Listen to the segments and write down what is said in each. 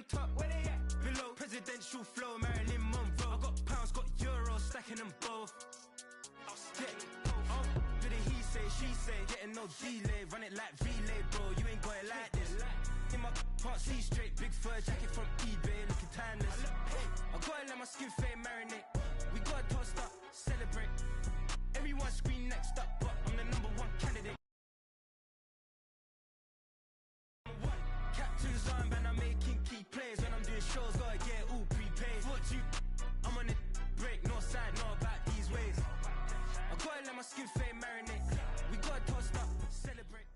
on top, where they at? Below, presidential flow, Marilyn Monroe. I got pounds, got euros, stacking them both. Do the he say, she say, getting no delay, run it like relay, bro. You ain't got it like this. In my can't see straight, big fur jacket from eBay, looking timeless. I gotta let my skin fade marinate. We gotta toast up, celebrate. Everyone scream next up, but I'm the #1 candidate. Captain's armband, I'm making key plays. When I'm doing shows, gotta get all prepaid. What you? I'm on it, break, no side, no about these ways. I gotta let my skin fade marinate. We gotta toast up, celebrate.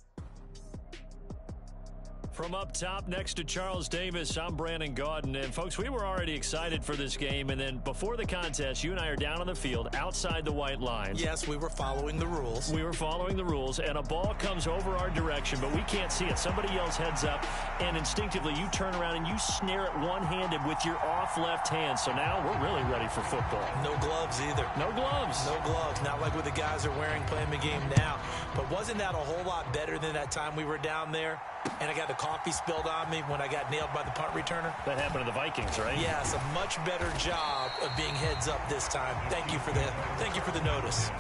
From up top next to Charles Davis, I'm Brandon Gaudin. And, folks, we were already excited for this game. And then before the contest, you and I are down on the field outside the white lines. Yes, we were following the rules. We were following the rules, and a ball comes over our direction, but we can't see it. Somebody yells heads up, and instinctively you turn around and you snare it one-handed with your off left hand. So now we're really ready for football. No gloves either. No gloves. No gloves. Not like what the guys are wearing playing the game now. But wasn't that a whole lot better than that time we were down there? And I got the coffee spilled on me when I got nailed by the punt returner. That happened to the Vikings, right? Yes, a much better job of being heads up this time. Thank you for the notice.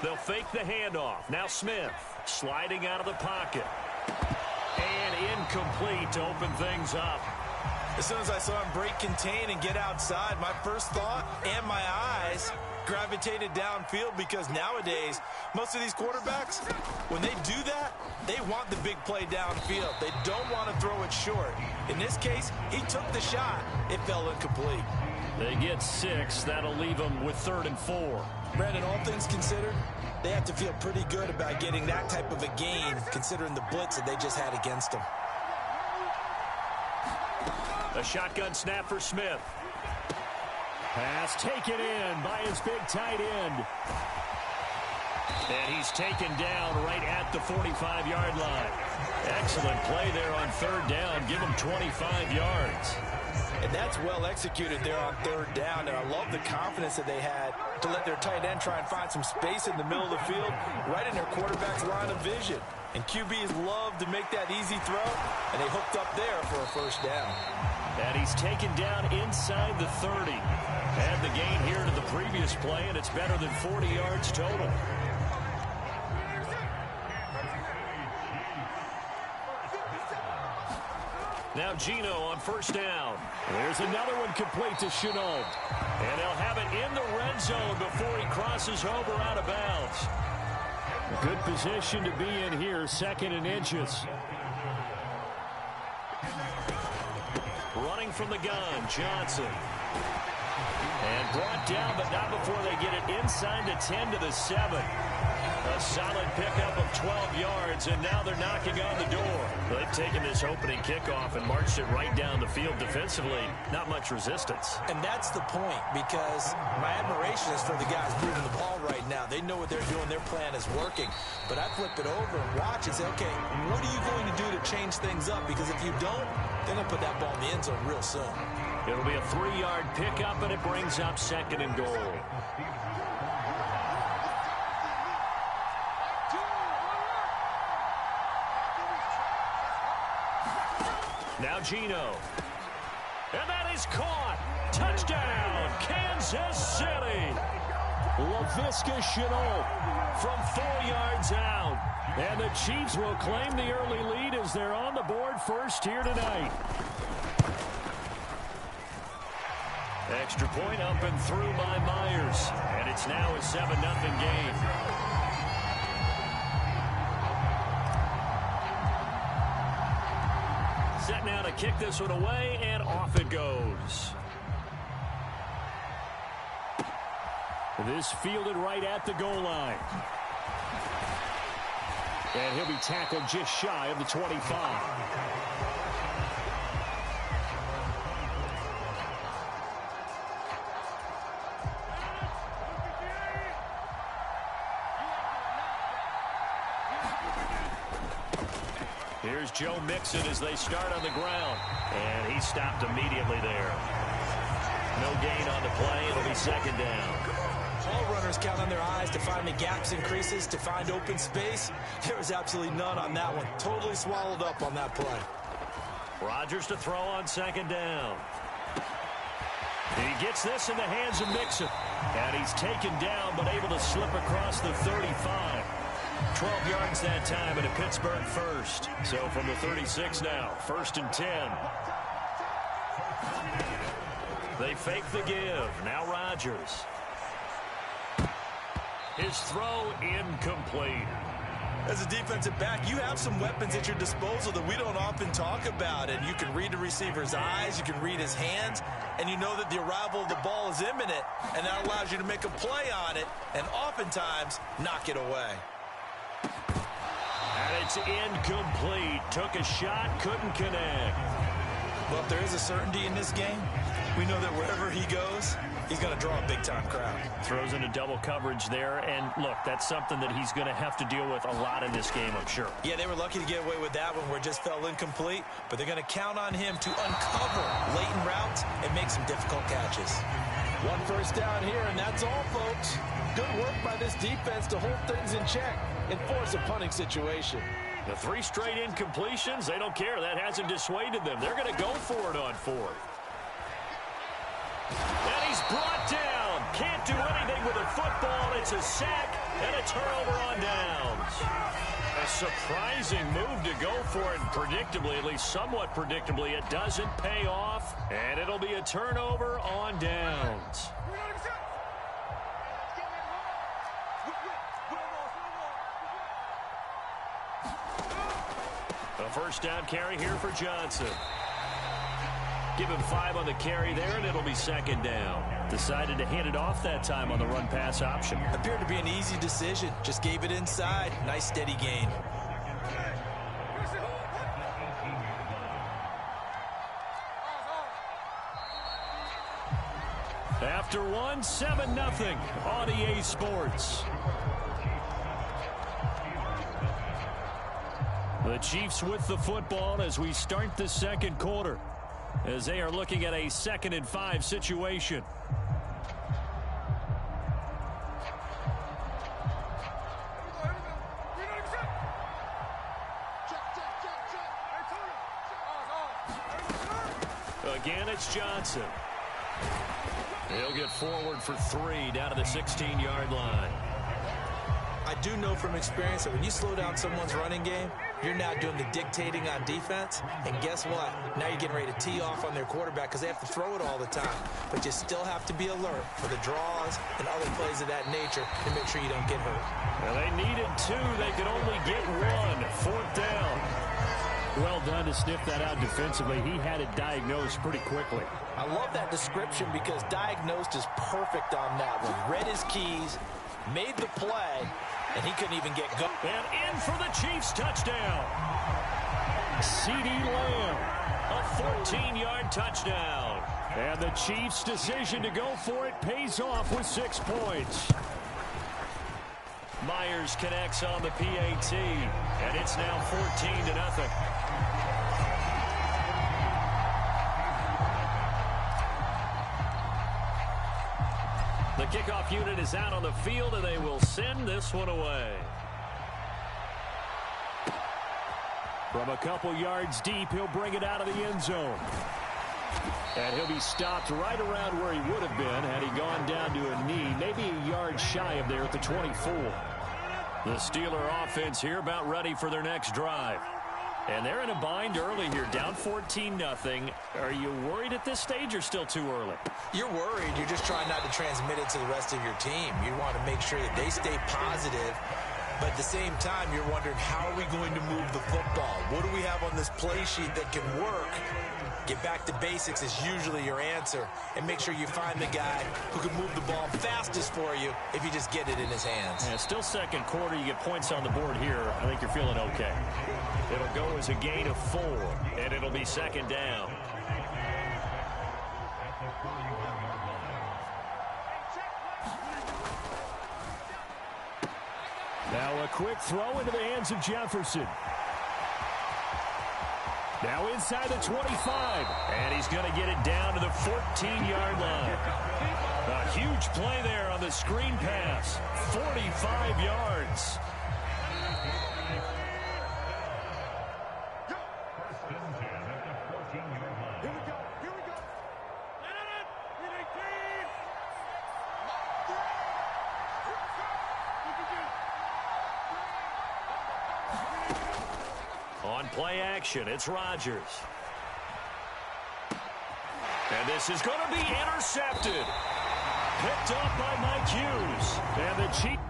They'll fake the handoff. Now Smith sliding out of the pocket. And incomplete to open things up. As soon as I saw him break contain and get outside, my first thought and my eyes gravitated downfield, because nowadays, most of these quarterbacks, when they do that, they want the big play downfield. They don't want to throw it short. In this case, he took the shot. It fell incomplete. They get 6. That'll leave them with 3rd and 4. Brandon, all things considered, they have to feel pretty good about getting that type of a gain, considering the blitz that they just had against them. A shotgun snap for Smith. Pass taken in by his big tight end. And he's taken down right at the 45-yard line. Excellent play there on 3rd down. Give him 25 yards. And that's well executed there on 3rd down. And I love the confidence that they had to let their tight end try and find some space in the middle of the field, right in their quarterback's line of vision. And QBs love to make that easy throw, and they hooked up there for a 1st down. And he's taken down inside the 30. Add the gain here to the previous play, and it's better than 40 yards total. Now Gino on 1st down. There's another one complete to Chenault. And they'll have it in the red zone before he crosses over out of bounds. Good position to be in here, 2nd and inches. Running from the gun, Johnson. And brought down, but not before they get it inside the 10 to the 7. A solid pickup of 12 yards, and now they're knocking on the door. They've taken this opening kickoff and marched it right down the field defensively. Not much resistance. And that's the point, because my admiration is for the guys moving the ball right now. They know what they're doing. Their plan is working. But I flip it over and watch and say, okay, what are you going to do to change things up? Because if you don't, they're going to put that ball in the end zone real soon. It'll be a 3-yard pickup, and it brings up 2nd and goal. Now Gino. And that is caught. Touchdown, Kansas City. Laviska Shenault from 4 yards out. And the Chiefs will claim the early lead as they're on the board first here tonight. Extra point up and through by Myers. And it's now a 7-0 game. Set now to kick this one away, and off it goes. This fielded right at the goal line. And he'll be tackled just shy of the 25. Here's Joe Mixon as they start on the ground. And he stopped immediately there. No gain on the play. It'll be second down. All runners count on their eyes to find the gaps and creases, to find open space. There was absolutely none on that one. Totally swallowed up on that play. Rodgers to throw on second down. He gets this in the hands of Mixon. And he's taken down but able to slip across the 35. 12 yards that time and a Pittsburgh first. So from the 36 now, 1st and 10. They fake the give. Now Rodgers. His throw incomplete. As a defensive back, you have some weapons at your disposal that we don't often talk about. And you can read the receiver's eyes, you can read his hands, and you know that the arrival of the ball is imminent, and that allows you to make a play on it and oftentimes knock it away. And it's incomplete. Took a shot, couldn't connect. Well, if there is a certainty in this game, we know that wherever he goes, he's going to draw a big-time crowd. Throws into double coverage there, and look, that's something that he's going to have to deal with a lot in this game, I'm sure. Yeah, they were lucky to get away with that one where it just fell incomplete, but they're going to count on him to uncover latent routes and make some difficult catches. One first down here, and that's all, folks. Good work by this defense to hold things in check and force a punting situation. The 3 straight incompletions, they don't care. That hasn't dissuaded them. They're going to go for it on 4th. And he's brought down. Can't do anything with a football. It's a sack and a turnover on downs. A surprising move to go for it, and predictably, at least somewhat predictably, it doesn't pay off, and it'll be a turnover on downs. A first down carry here for Johnson. Give him 5 on the carry there, and it'll be second down. Decided to hand it off that time on the run-pass option. Appeared to be an easy decision. Just gave it inside. Nice, steady gain. After 1, 7-0 on EA Sports. The Chiefs with the football as we start the second quarter, as they are looking at a 2nd and 5 situation. Again, it's Johnson. He'll get forward for 3 down to the 16-yard line. I do know from experience that when you slow down someone's running game, you're now doing the dictating on defense. And guess what? Now you're getting ready to tee off on their quarterback because they have to throw it all the time. But you still have to be alert for the draws and other plays of that nature to make sure you don't get hurt. Well, they needed 2. They could only get 1. 4th down. Well done to sniff that out defensively. He had it diagnosed pretty quickly. I love that description because diagnosed is perfect on that one. Read his keys, made the play, and he couldn't even get going. And in for the Chiefs touchdown. CeeDee Lamb, a 14-yard touchdown. And the Chiefs' decision to go for it pays off with 6 points. Myers connects on the PAT, and it's now 14-0. The kickoff unit is out on the field, and they will send this one away. From a couple yards deep, he'll bring it out of the end zone. And he'll be stopped right around where he would have been had he gone down to a knee, maybe a yard shy of there at the 24. The Steeler offense here about ready for their next drive. And they're in a bind early here, down 14-0. Are you worried at this stage or still too early? You're worried. You're just trying not to transmit it to the rest of your team. You want to make sure that they stay positive. But at the same time, you're wondering, how are we going to move the football? What do we have on this play sheet that can work? Get back to basics is usually your answer. And make sure you find the guy who can move the ball fastest for you if you just get it in his hands. Yeah, still second quarter. You get points on the board here. I think you're feeling okay. It'll go as a gain of 4, and it'll be second down. Now a quick throw into the hands of Jefferson. Now inside the 25. And he's going to get it down to the 14-yard line. A huge play there on the screen pass. 45 yards. On play action, it's Rodgers. And this is going to be intercepted. Picked up by Mike Hughes. And the Chiefs.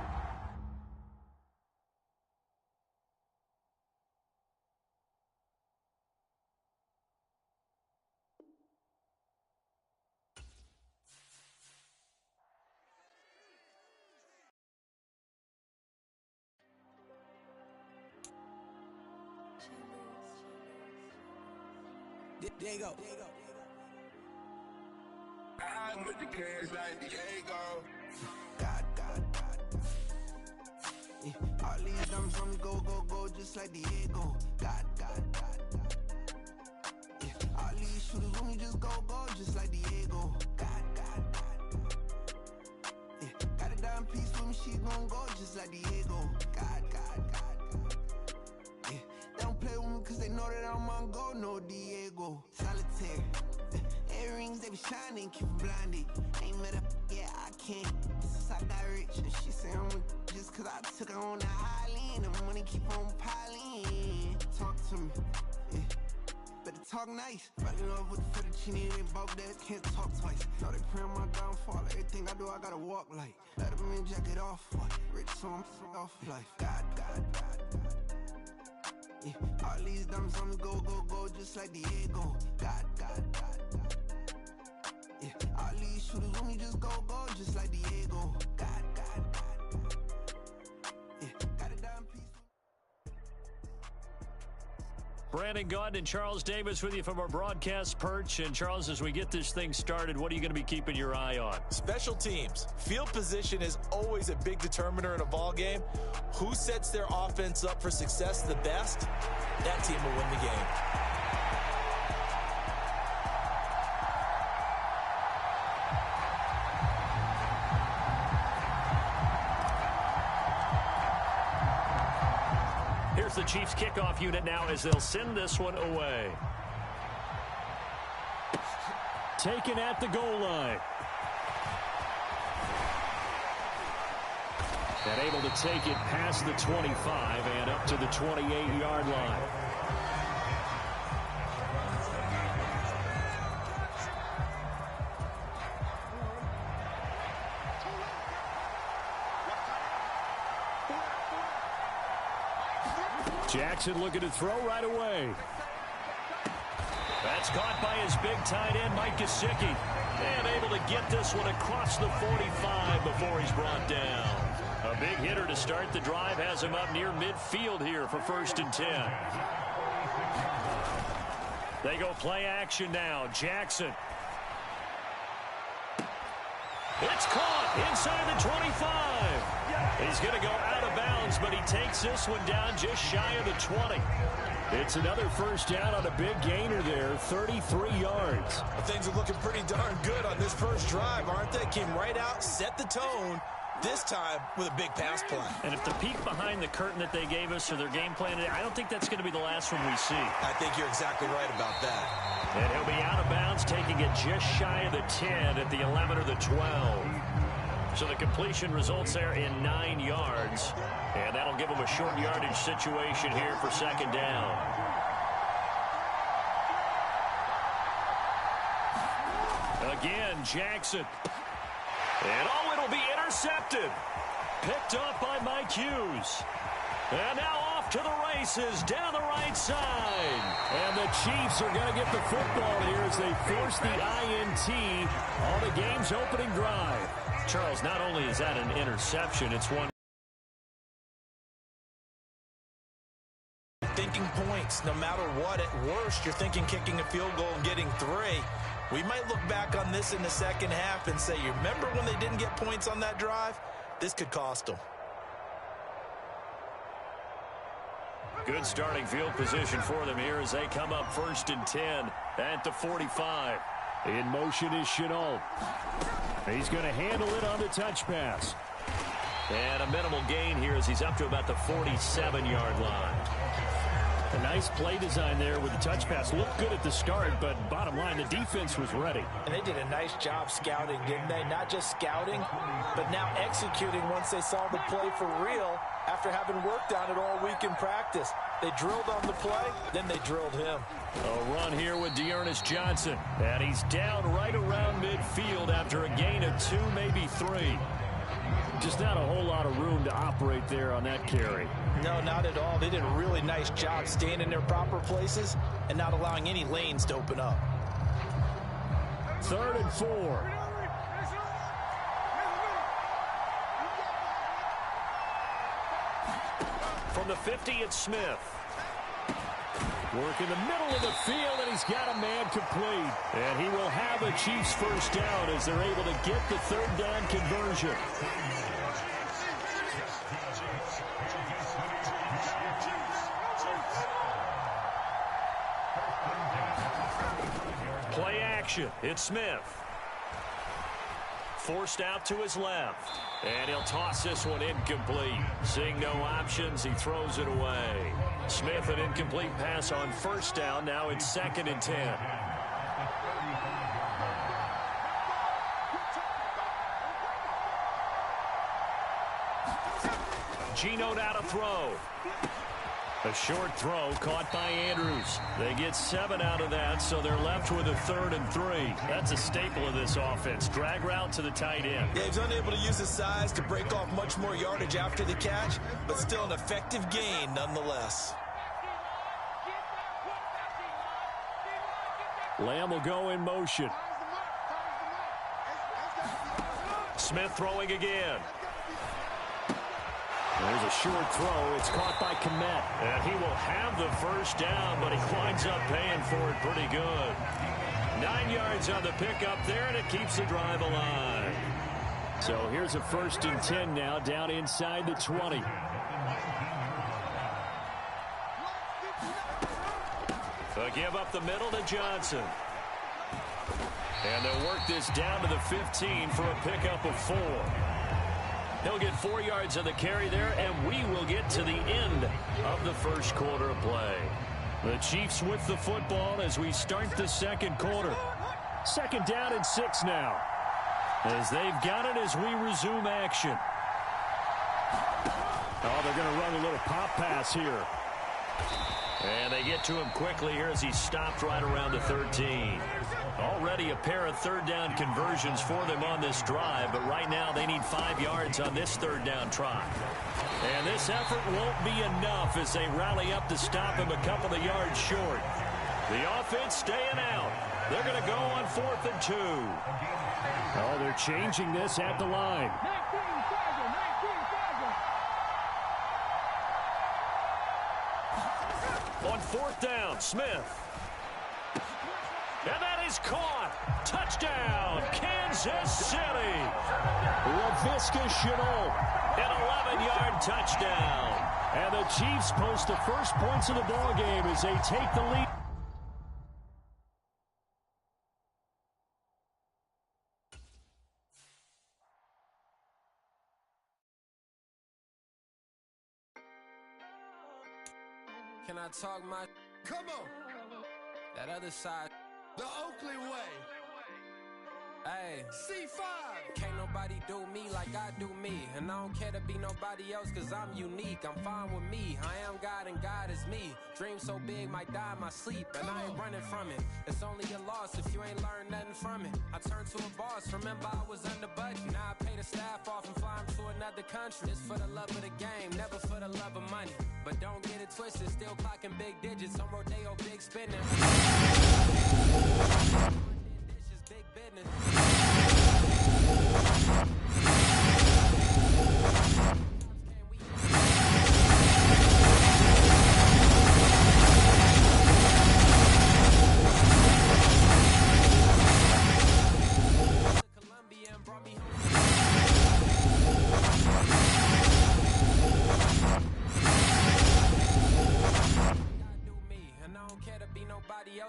There you go. I'm with the cash like Diego. God. Yeah, all these dumb from go, just like Diego. God. Yeah, all these shooters when we just go, just like Diego. God. Yeah, got a dime piece with me, she gon' go just like Diego. God. Yeah, they don't play with me cause they know that I'm on go, no Diego. Solitaire. Earrings, they be shining, keep blinded. Ain't met up, yeah, I can't. Since I got rich, and she say I'm just cause I took her on the island. The money keep on piling. Talk to me, yeah. Better talk nice. Fell in love with the fettuccine, they both dead, can't talk twice. Know they pray on my downfall, everything I do, I gotta walk like. Let them in, jacket off, rich, so I'm off life. God. Yeah, all these dummies on me go, just like Diego. God. Yeah, all these shooters when we just go, just like Diego. God. Yeah, got a dime piece. Brandon Gaudin and Charles Davis with you from our broadcast perch. And Charles, as we get this thing started, what are you going to be keeping your eye on? Special teams. Field position is always a big determiner in a ball game. Who sets their offense up for success the best? That team will win the game. Here's the Chiefs kickoff unit now as they'll send this one away. Taken at the goal line. And able to take it past the 25 and up to the 28-yard line. Jackson looking to throw right away. That's caught by his big tight end, Mike Gesicki. And able to get this one across the 45 before he's brought down. A big hitter to start the drive has him up near midfield here for 1st and 10. They go play action now. Jackson. It's caught inside the 25. He's going to go out of bounds, but he takes this one down just shy of the 20. It's another first down on a big gainer there, 33 yards. Well, things are looking pretty darn good on this first drive, aren't they? Came right out, set the tone, this time with a big pass play. And if the peek behind the curtain that they gave us or their game plan, I don't think that's going to be the last one we see. I think you're exactly right about that. And he'll be out of bounds, taking it just shy of the 10 at the 11 or the 12. So the completion results there in 9 yards. And that'll give them a short yardage situation here for 2nd down. Again, Jackson. And it'll be intercepted. Picked up by Mike Hughes. And now off to the races down the right side. And the Chiefs are going to get the football here as they force the INT on the game's opening drive. Charles, not only is that an interception, it's one. Thinking points, no matter what. At worst, you're thinking kicking a field goal and getting 3. We might look back on this in the second half and say, you remember when they didn't get points on that drive? This could cost them. Good starting field position for them here as they come up 1st and 10 at the 45. In motion is Chenault. He's going to handle it on the touch pass. And a minimal gain here as he's up to about the 47-yard line. A nice play design there with the touch pass. Looked good at the start, but bottom line, the defense was ready. And they did a nice job scouting, didn't they? Not just scouting, but now executing once they saw the play for real after having worked on it all week in practice. They drilled on the play, then they drilled him. A run here with Dearness Johnson. And he's down right around midfield after a gain of 2, maybe 3. Just not a whole lot of room to operate there on that carry. No, not at all. They did a really nice job staying in their proper places and not allowing any lanes to open up. 3rd and 4. From the 50, it's Smith. Work in the middle of the field, and he's got a man complete. And he will have a Chiefs first down as they're able to get the 3rd down conversion. Play action. It's Smith. Forced out to his left. And he'll toss this one incomplete. Seeing no options, he throws it away. Smith, an incomplete pass on 1st down. Now it's 2nd and 10. Geno now to throw. A short throw caught by Andrews. They get 7 out of that, so they're left with a 3rd and 3. That's a staple of this offense. Drag route to the tight end. Yeah, he's unable to use his size to break off much more yardage after the catch, but still an effective gain nonetheless. Lamb will go in motion. Smith throwing again. There's a short throw. It's caught by Kmet. And he will have the first down, but he winds up paying for it pretty good. 9 yards on the pickup there, and it keeps the drive alive. So here's a 1st and 10 now, down inside the 20. They'll give up the middle to Johnson. And they'll work this down to the 15 for a pickup of 4. He'll get 4 yards on the carry there, and we will get to the end of the first quarter of play. The Chiefs with the football as we start the 2nd quarter. 2nd down and 6 now. As they've got it as we resume action. Oh, they're going to run a little pop pass here. And they get to him quickly here as he stopped right around the 13. Already a pair of 3rd down conversions for them on this drive, but right now they need 5 yards on this 3rd down try. And this effort won't be enough as they rally up to stop him a couple of yards short. The offense staying out. They're going to go on 4th and 2. Oh, they're changing this at the line. On 4th down, Smith. And that is caught. Touchdown, Kansas City. LaVisca Chenault. An 11-yard touchdown. And the Chiefs post the first points of the ball game as they take the lead. Can I talk my... Come on, That other side... the Oakley way. Hey. C5. Can't nobody do me like I do me. And I don't care to be nobody else cause I'm unique. I'm fine with me. I am God and God is me. Dream so big might die in my sleep. And I ain't running from it. It's only a loss if you ain't learned nothing from it. I turned to a boss. Remember I was under budget. Now I pay the staff off and fly them to another country. It's for the love of the game, never for the love of money. But don't get it twisted. Still clocking big digits on Rodeo, big spinning. Dishes, big business.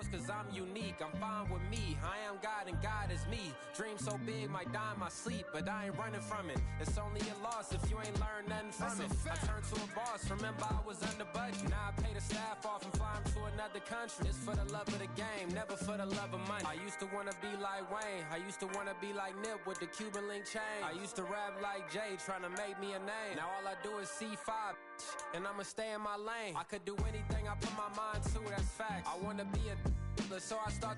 else, cause I'm unique. I'm fine with me. I am God and God is me. Dream so big, might die in my sleep, but I ain't running from it. It's only a loss if you ain't learned nothing from it. I turned to a boss, remember I was under budget. Now I pay the staff off and fly them to another country. It's for the love of the game, never for the love of money. I used to wanna be like Wayne. I used to wanna be like Nip with the Cuban link chain. I used to rap like Jay, trying to make me a name. Now all I do is C5, and I'ma stay in my lane. I could do anything I put my mind to, that's fact. I wanna be a so I start.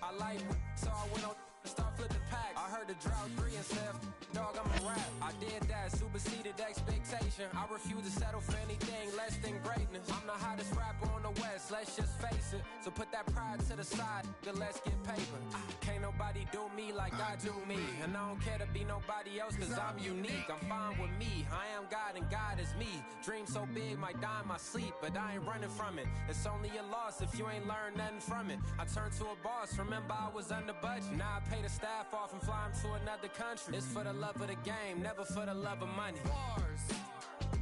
I like so I went on start flipping packs. I heard the drought 3 and said, dog, I'm a rap. I did that, superseded expectation. I refuse to settle for anything less than greatness. I'm the hottest rapper on the West, let's just face it. So put that pride to the side, then let's get paper. Can't nobody do me like I do me. And I don't care to be nobody else, cause I'm unique. I'm fine with me, I am God and God is me. Dream so big, might die in my sleep, but I ain't running from it. It's only a loss if you ain't learned nothing from it. I turned to a boss, remember I was under budget. Now I pay the staff off and fly them to another country. It's for the love of the game, never for the love of money. Bars,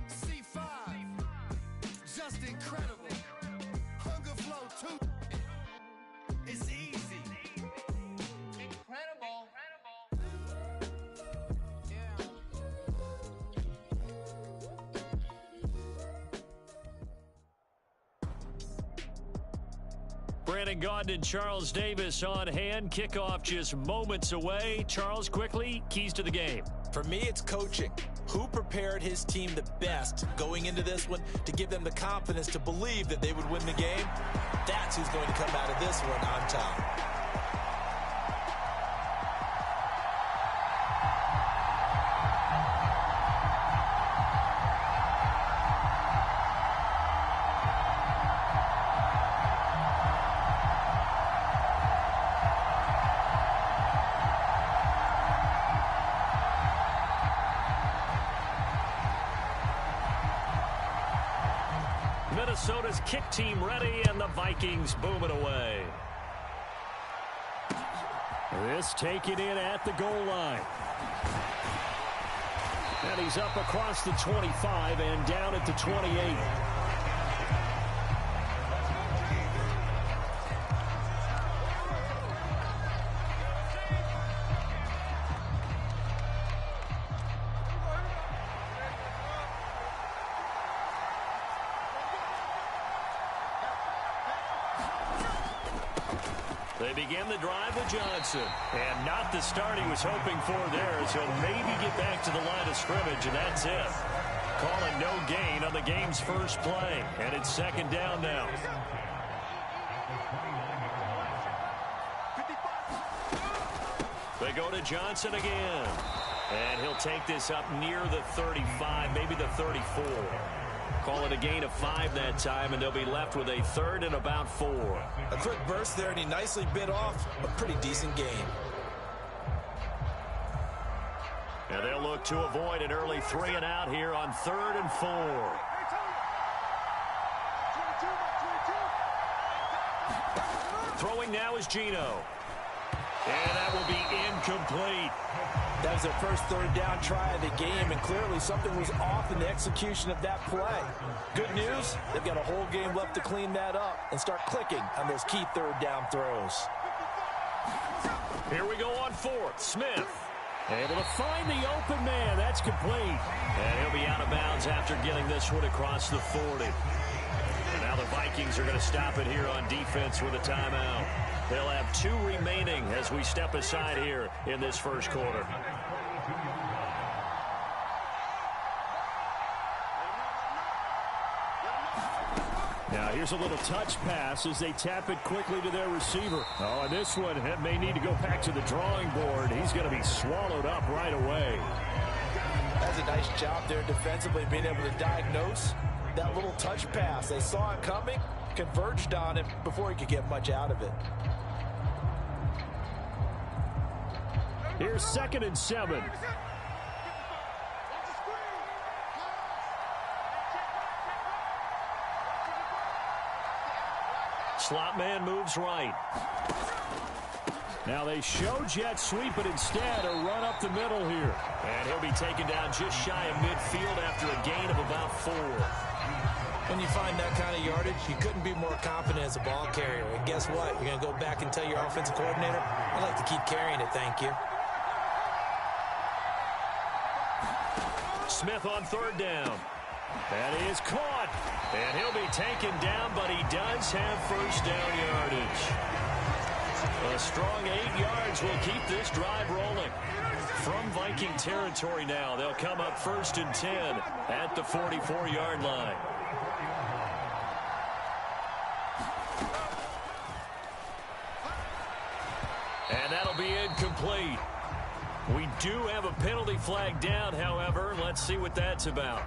C5, just incredible. Hunger flow 2, it's easy. Incredible. Brandon Gaudin and Charles Davis on hand. Kickoff just moments away. Charles, quickly, keys to the game. For me, it's coaching. Who prepared his team the best going into this one to give them the confidence to believe that they would win the game? That's who's going to come out of this one on top. Minnesota's kick team ready, and the Vikings boom it away. This taken in at the goal line. And he's up across the 25 and down at the 28. They begin the drive with Johnson. And not the start he was hoping for there, as he'll maybe get back to the line of scrimmage, and that's it. Calling no gain on the game's first play. And it's second down now. They go to Johnson again. And he'll take this up near the 35, maybe the 34. Call it a gain of 5 that time, and they'll be left with a third and about 4. A quick burst there, and he nicely bit off a pretty decent gain. And they'll look to avoid an early 3 and out here on 3rd and 4. Throwing now is Geno. And that will be incomplete. That was their first third down try of the game, and clearly something was off in the execution of that play. Good news, they've got a whole game left to clean that up and start clicking on those key third down throws. Here we go on 4th. Smith. Able to find the open man. That's complete. And he'll be out of bounds after getting this one across the 40. And now the Vikings are going to stop it here on defense with a timeout. They'll have 2 remaining as we step aside here in this first quarter. Now here's a little touch pass as they tap it quickly to their receiver. Oh, and this one may need to go back to the drawing board. He's going to be swallowed up right away. That's a nice job there defensively, being able to diagnose that little touch pass. They saw it coming, converged on it before he could get much out of it. Here's 2nd and 7. Slot man moves right. Now they show jet sweep, but instead a run up the middle here. And he'll be taken down just shy of midfield after a gain of about 4. When you find that kind of yardage, you couldn't be more confident as a ball carrier. And guess what? You're going to go back and tell your offensive coordinator, I'd like to keep carrying it, thank you. Smith on third down. That is caught. And he'll be taken down, but he does have first down yardage. A strong 8 yards will keep this drive rolling. From Viking territory now, they'll come up 1st and 10 at the 44-yard line. And that'll be incomplete. We do have a penalty flag down, however. Let's see what that's about.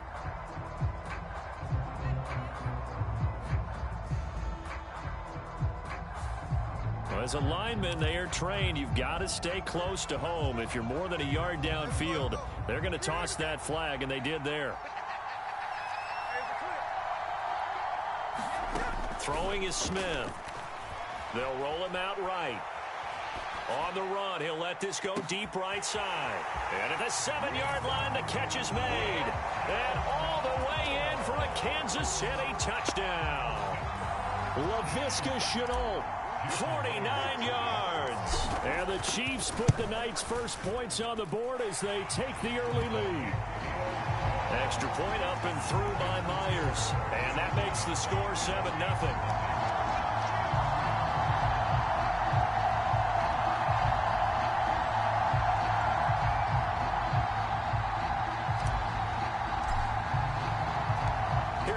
As a lineman, they are trained. You've got to stay close to home. If you're more than a yard downfield, they're going to toss that flag, and they did there. Throwing is Smith. They'll roll him out right. On the run, he'll let this go deep right side. And at the 7-yard line, the catch is made. And all the way in for a Kansas City touchdown. Laviska Shenault, 49 yards. And the Chiefs put the Knights' first points on the board as they take the early lead. Extra point up and through by Myers. And that makes the score 7-0.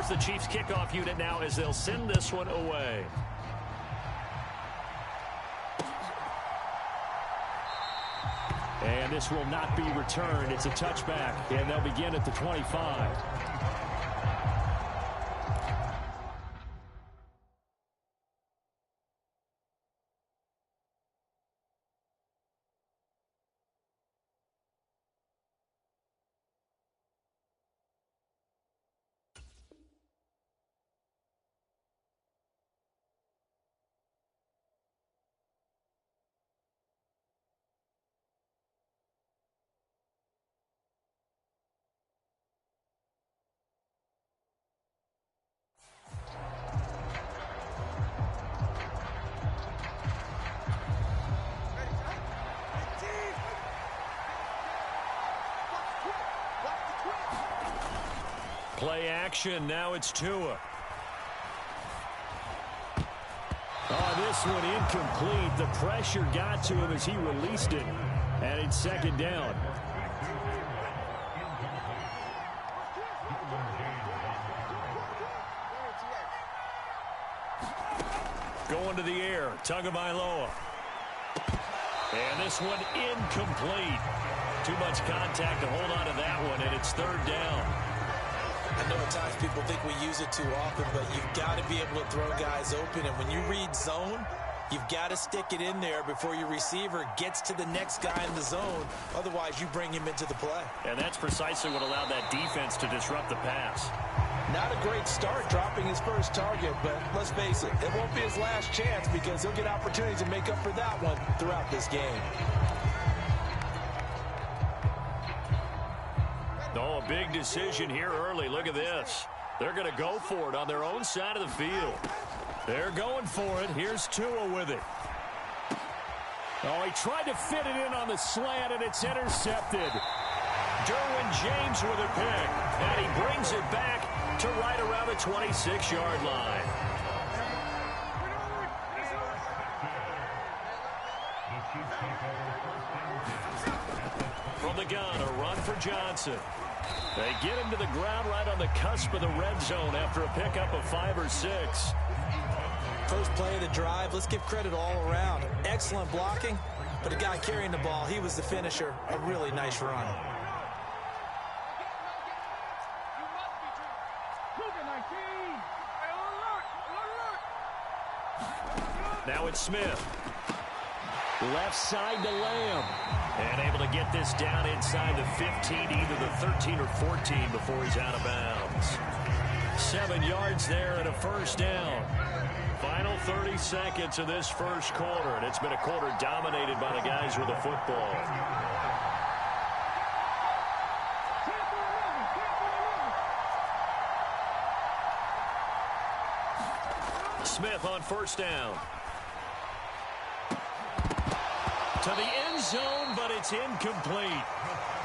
The Chiefs kickoff unit now as they'll send this one away. And this will not be returned. It's a touchback, and they'll begin at the 25. Play action. Now it's Tua. Oh, this one incomplete. The pressure got to him as he released it. And it's second down. Going to the air. Tagovailoa. And this one incomplete. Too much contact to hold on to that one, and it's third down. I know at times people think we use it too often, but you've got to be able to throw guys open. And when you read zone, you've got to stick it in there before your receiver gets to the next guy in the zone. Otherwise, you bring him into the play. And that's precisely what allowed that defense to disrupt the pass. Not a great start dropping his first target, but let's face it, it won't be his last chance because he'll get opportunities to make up for that one throughout this game. Oh, a big decision here early. Look at this. They're going to go for it on their own side of the field. They're going for it. Here's Tua with it. Oh, he tried to fit it in on the slant, and it's intercepted. Derwin James with a pick, and he brings it back to right around the 26-yard line. From the gun, a run for Johnson. They get him to the ground right on the cusp of the red zone after a pickup of 5 or 6. First play of the drive, let's give credit all around. Excellent blocking, but the guy carrying the ball, he was the finisher. A really nice run. Now it's Smith. Left side to Lamb. And able to get this down inside the 15, either the 13 or 14 before he's out of bounds. 7 yards there and a first down. Final 30 seconds of this first quarter, and it's been a quarter dominated by the guys with the football. Smith on first down. To the end zone, but it's incomplete.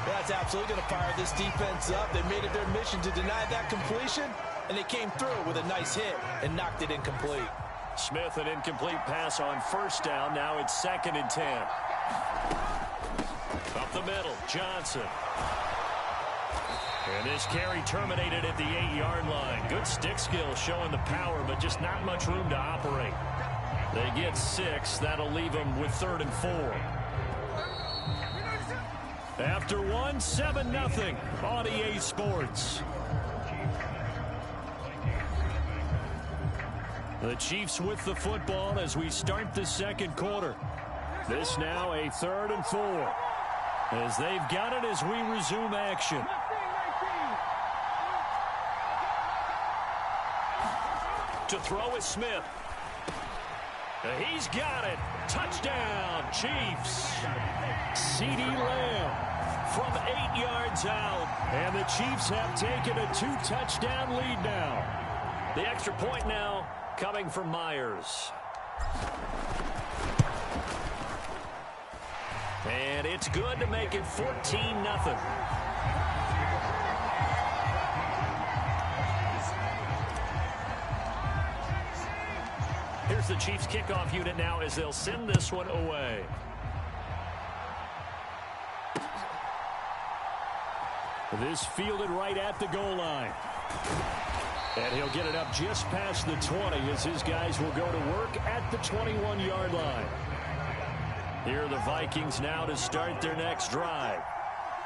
That's absolutely going to fire this defense up. They made it their mission to deny that completion, and they came through with a nice hit and knocked it incomplete. Smith, an incomplete pass on first down. Now it's 2nd and 10. Up the middle, Johnson. And this carry terminated at the 8-yard line. Good stick skill showing the power, but just not much room to operate. They get 6. That'll leave them with 3rd and 4. After 1, 7-0 on EA Sports. The Chiefs with the football as we start the second quarter. This now a 3rd and 4. As they've got it as we resume action. To throw is Smith. He's got it. Touchdown, Chiefs. CeeDee Lamb from 8 yards out. And the Chiefs have taken a 2-touchdown lead now. The extra point now coming from Myers. And it's good to make it 14-0. Here's the Chiefs kickoff unit now as they'll send this one away. This fielded right at the goal line. And he'll get it up just past the 20 as his guys will go to work at the 21-yard line. Here are the Vikings now to start their next drive.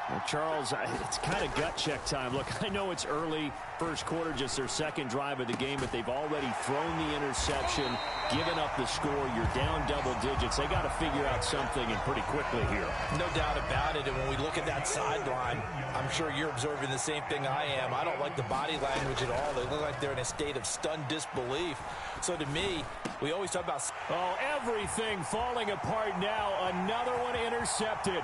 Well, Charles, it's kind of gut check time. Look, I know it's early, first quarter, just their second drive of the game, but they've already thrown the interception, given up the score. You're down double digits. They got to figure out something, and pretty quickly here. No doubt about it. And when we look at that sideline, I'm sure you're observing the same thing I am. I don't like the body language at all. They look like they're in a state of stunned disbelief. So to me, we always talk about... Oh, everything falling apart now. Another one intercepted.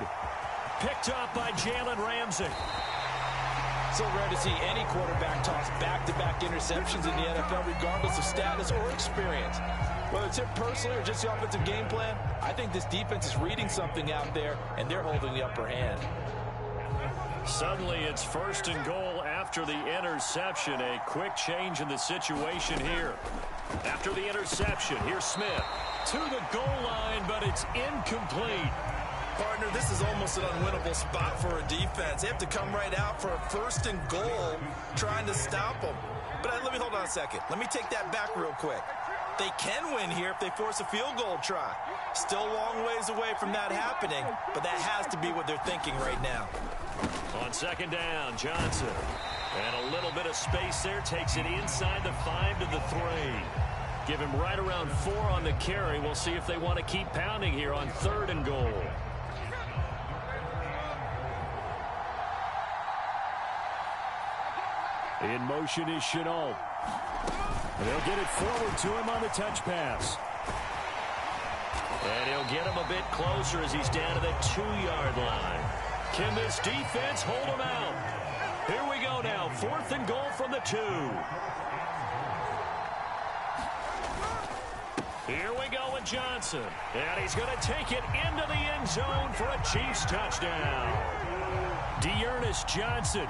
Picked up by Jalen Ramsey. So rare to see any quarterback toss back-to-back interceptions in the NFL, regardless of status or experience. Whether it's him personally or just the offensive game plan, I think this defense is reading something out there, and they're holding the upper hand. Suddenly, it's 1st and goal after the interception. A quick change in the situation here. After the interception, here's Smith to the goal line, but it's incomplete. Partner, this is almost an unwinnable spot for a defense. They have to come right out for a 1st and goal, trying to stop them. But let me hold on a second. Let me take that back real quick. They can win here if they force a field goal try. Still a long ways away from that happening, but that has to be what they're thinking right now. On 2nd down, Johnson. And a little bit of space there, takes it inside the 5 to the 3. Give him right around 4 on the carry. We'll see if they want to keep pounding here on 3rd and goal. In motion is Chenault. They'll get it forward to him on the touch pass. And he'll get him a bit closer as he's down to the 2-yard line. Can this defense hold him out? Here we go now. 4th and goal from the 2. Here we go with Johnson. And he's going to take it into the end zone for a Chiefs touchdown. Dearness Johnson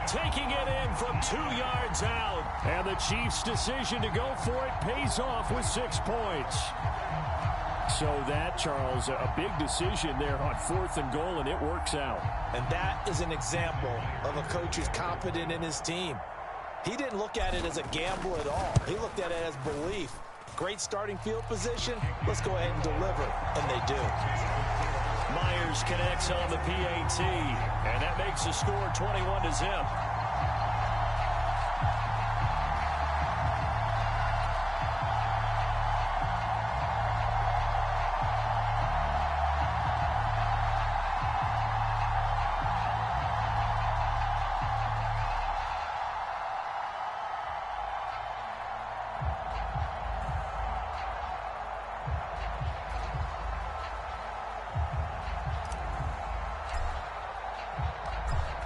taking it in from 2 yards out. And the Chiefs' decision to go for it pays off with 6 points. So that, Charles, a big decision there on 4th and goal, and it works out. And that is an example of a coach who's confident in his team. He didn't look at it as a gamble at all. He looked at it as belief. Great starting field position. Let's go ahead and deliver. And they do. Myers connects on the PAT, and that makes the score 21-0.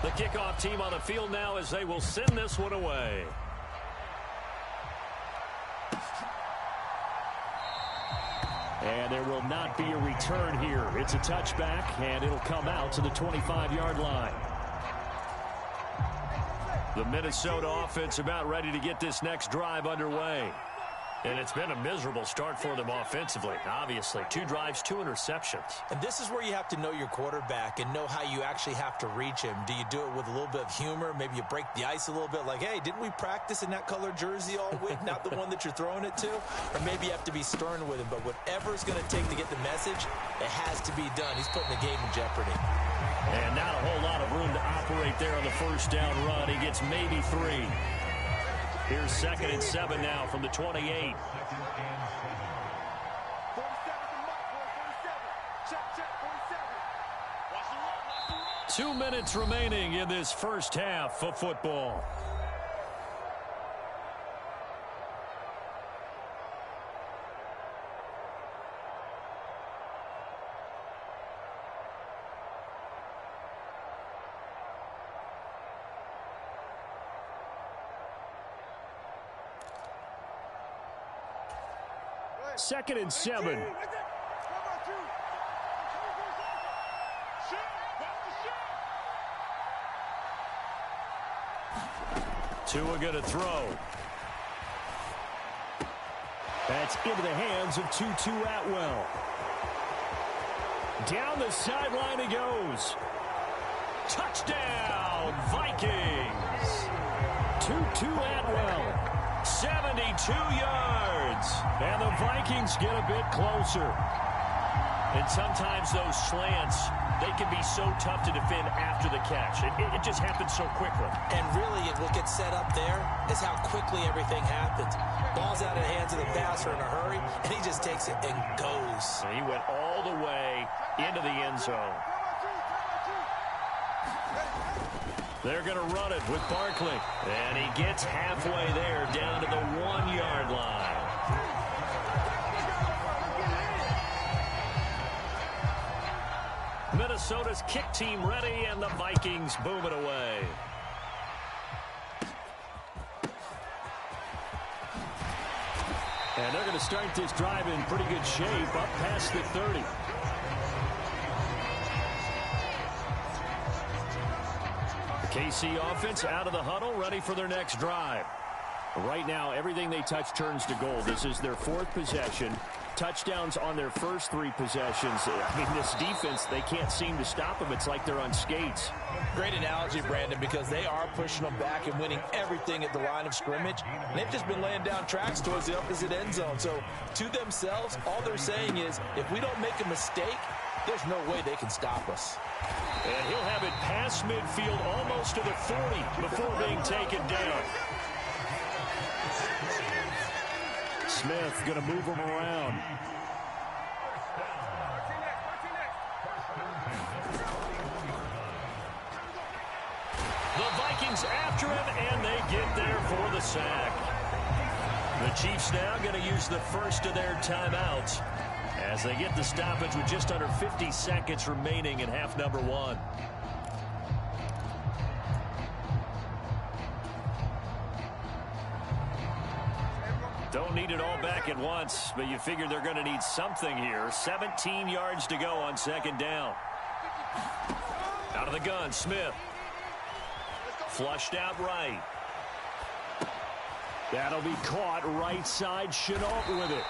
The kickoff team on the field now as they will send this one away. And there will not be a return here. It's a touchback, and it'll come out to the 25-yard line. The Minnesota offense about ready to get this next drive underway. And it's been a miserable start for them offensively, obviously. 2 drives, 2 interceptions. And this is where you have to know your quarterback and know how you actually have to reach him. Do you do it with a little bit of humor? Maybe you break the ice a little bit, like, hey, didn't we practice in that color jersey all week, not the one that you're throwing it to? Or maybe you have to be stern with him. But whatever it's going to take to get the message, it has to be done. He's putting the game in jeopardy. And not a whole lot of room to operate there on the first down run. He gets maybe 3. Here's 2nd and 7 now from the 28. 2 minutes remaining in this first half of football. Second and 7. Tua going to throw. That's into the hands of Tutu Atwell. Down the sideline he goes. Touchdown, Vikings. Tutu Atwell. 72 yards. And the Vikings get a bit closer. And sometimes those slants, they can be so tough to defend after the catch. It just happens so quickly. And really, what gets set up there is how quickly everything happens. Ball's out of the hands of the passer in a hurry, and he just takes it and goes. And he went all the way into the end zone. They're going to run it with Barkley. And he gets halfway there down to the 1-yard line. Minnesota's kick team ready, and the Vikings boom it away. And they're going to start this drive in pretty good shape, up past the 30. KC offense out of the huddle, ready for their next drive. Right now, everything they touch turns to gold. This is their 4th possession. Touchdowns on their first 3 possessions. I mean, this defense, they can't seem to stop them. It's like they're on skates. Great analogy, Brandon, because they are pushing them back and winning everything at the line of scrimmage. And they've just been laying down tracks towards the opposite end zone. So, to themselves, all they're saying is, if we don't make a mistake, there's no way they can stop us. And he'll have it past midfield almost to the 40 before being taken down. Smith going to move him around. The Vikings after him, and they get there for the sack. The Chiefs now going to use the first of their timeouts as they get the stoppage with just under 50 seconds remaining in half number 1. Don't need it all back at once, but you figure they're going to need something here. 17 yards to go on 2nd down. Out of the gun, Smith. Flushed out right. That'll be caught right side. Chenault with it.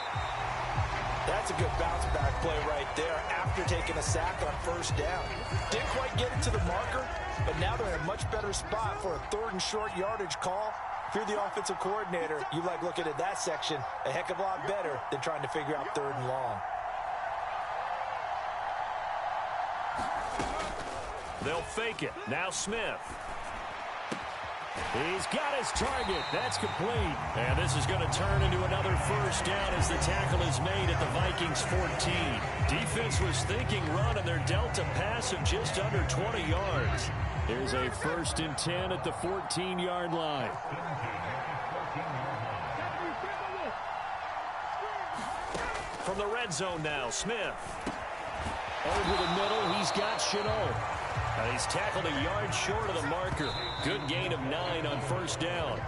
That's a good bounce back play right there after taking a sack on 1st down. Didn't quite get it to the marker, but now they're in a much better spot for a 3rd and short yardage call. If you're the offensive coordinator, you like looking at that section a heck of a lot better than trying to figure out 3rd and long. They'll fake it. Now Smith. He's got his target. That's complete. And this is going to turn into another 1st down as the tackle is made at the Vikings 14. Defense was thinking run, and they're dealt a pass of just under 20 yards. Here's a 1st and 10 at the 14-yard line. From the red zone now, Smith. Over the middle, he's got Chenault. And he's tackled a yard short of the marker. Good gain of 9 on 1st down.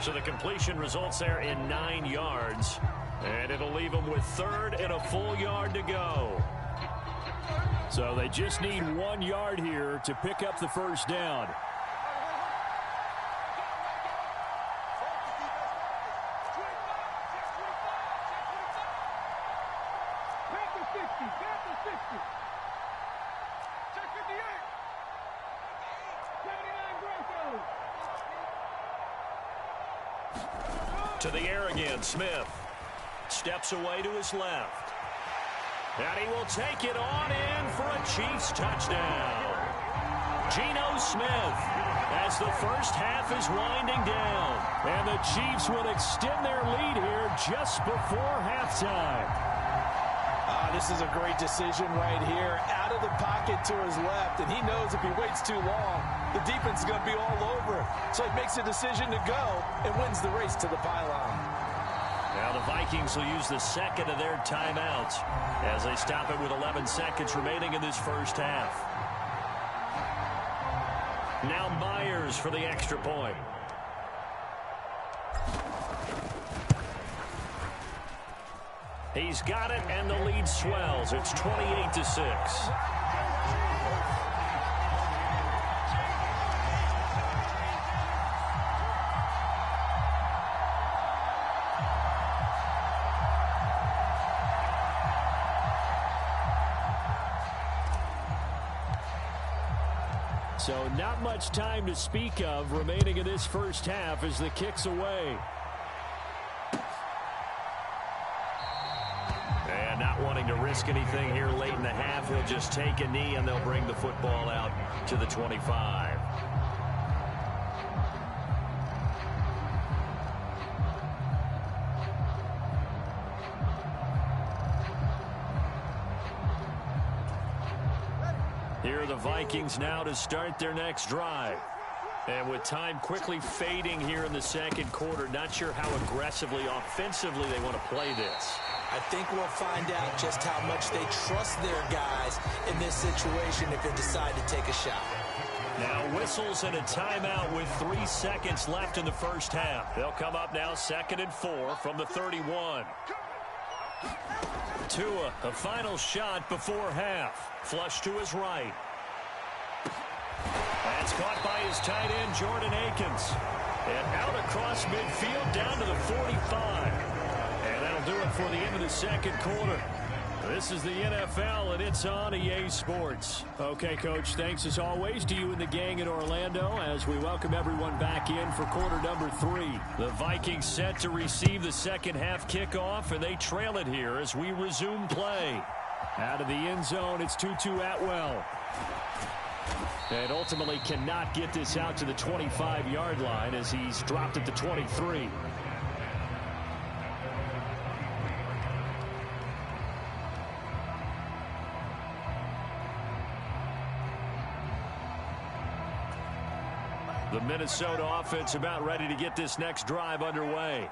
So the completion results there in 9 yards. And it'll leave them with 3rd and a full yard to go. So they just need 1 yard here to pick up the first down. To the air again, Smith. Steps away to his left. And he will take it on in for a Chiefs touchdown. Geno Smith as the first half is winding down. And the Chiefs will extend their lead here just before halftime. This is a great decision right here. Out of the pocket to his left, and he knows if he waits too long, the defense is going to be all over him. So he makes a decision to go and wins the race to the pylon. Now the Vikings will use the second of their timeouts as they stop it with 11 seconds remaining in this first half. Now Myers for the extra point. He's got it, and the lead swells. It's 28-6. So not much time to speak of remaining in this first half as the kick's away. And not wanting to risk anything here late in the half, he'll just take a knee and they'll bring the football out to the 25. Here are the Vikings now to start their next drive. And with time quickly fading here in the second quarter, not sure how aggressively, offensively they want to play this. I think we'll find out just how much they trust their guys in this situation if they decide to take a shot. Now whistles and a timeout with 3 seconds left in the first half. They'll come up now 2nd and 4 from the 31. Tua, a final shot before half. Flush to his right. That's caught by his tight end, Jordan Akins. And out across midfield down to the 45. And that'll do it for the end of the second quarter. This is the NFL, and it's on EA Sports. Okay, Coach, thanks as always to you and the gang in Orlando as we welcome everyone back in for quarter number 3. The Vikings set to receive the second half kickoff, and they trail it here as we resume play. Out of the end zone, it's Tutu Atwell. And ultimately cannot get this out to the 25-yard line as he's dropped at the 23. The Minnesota offense about ready to get this next drive underway.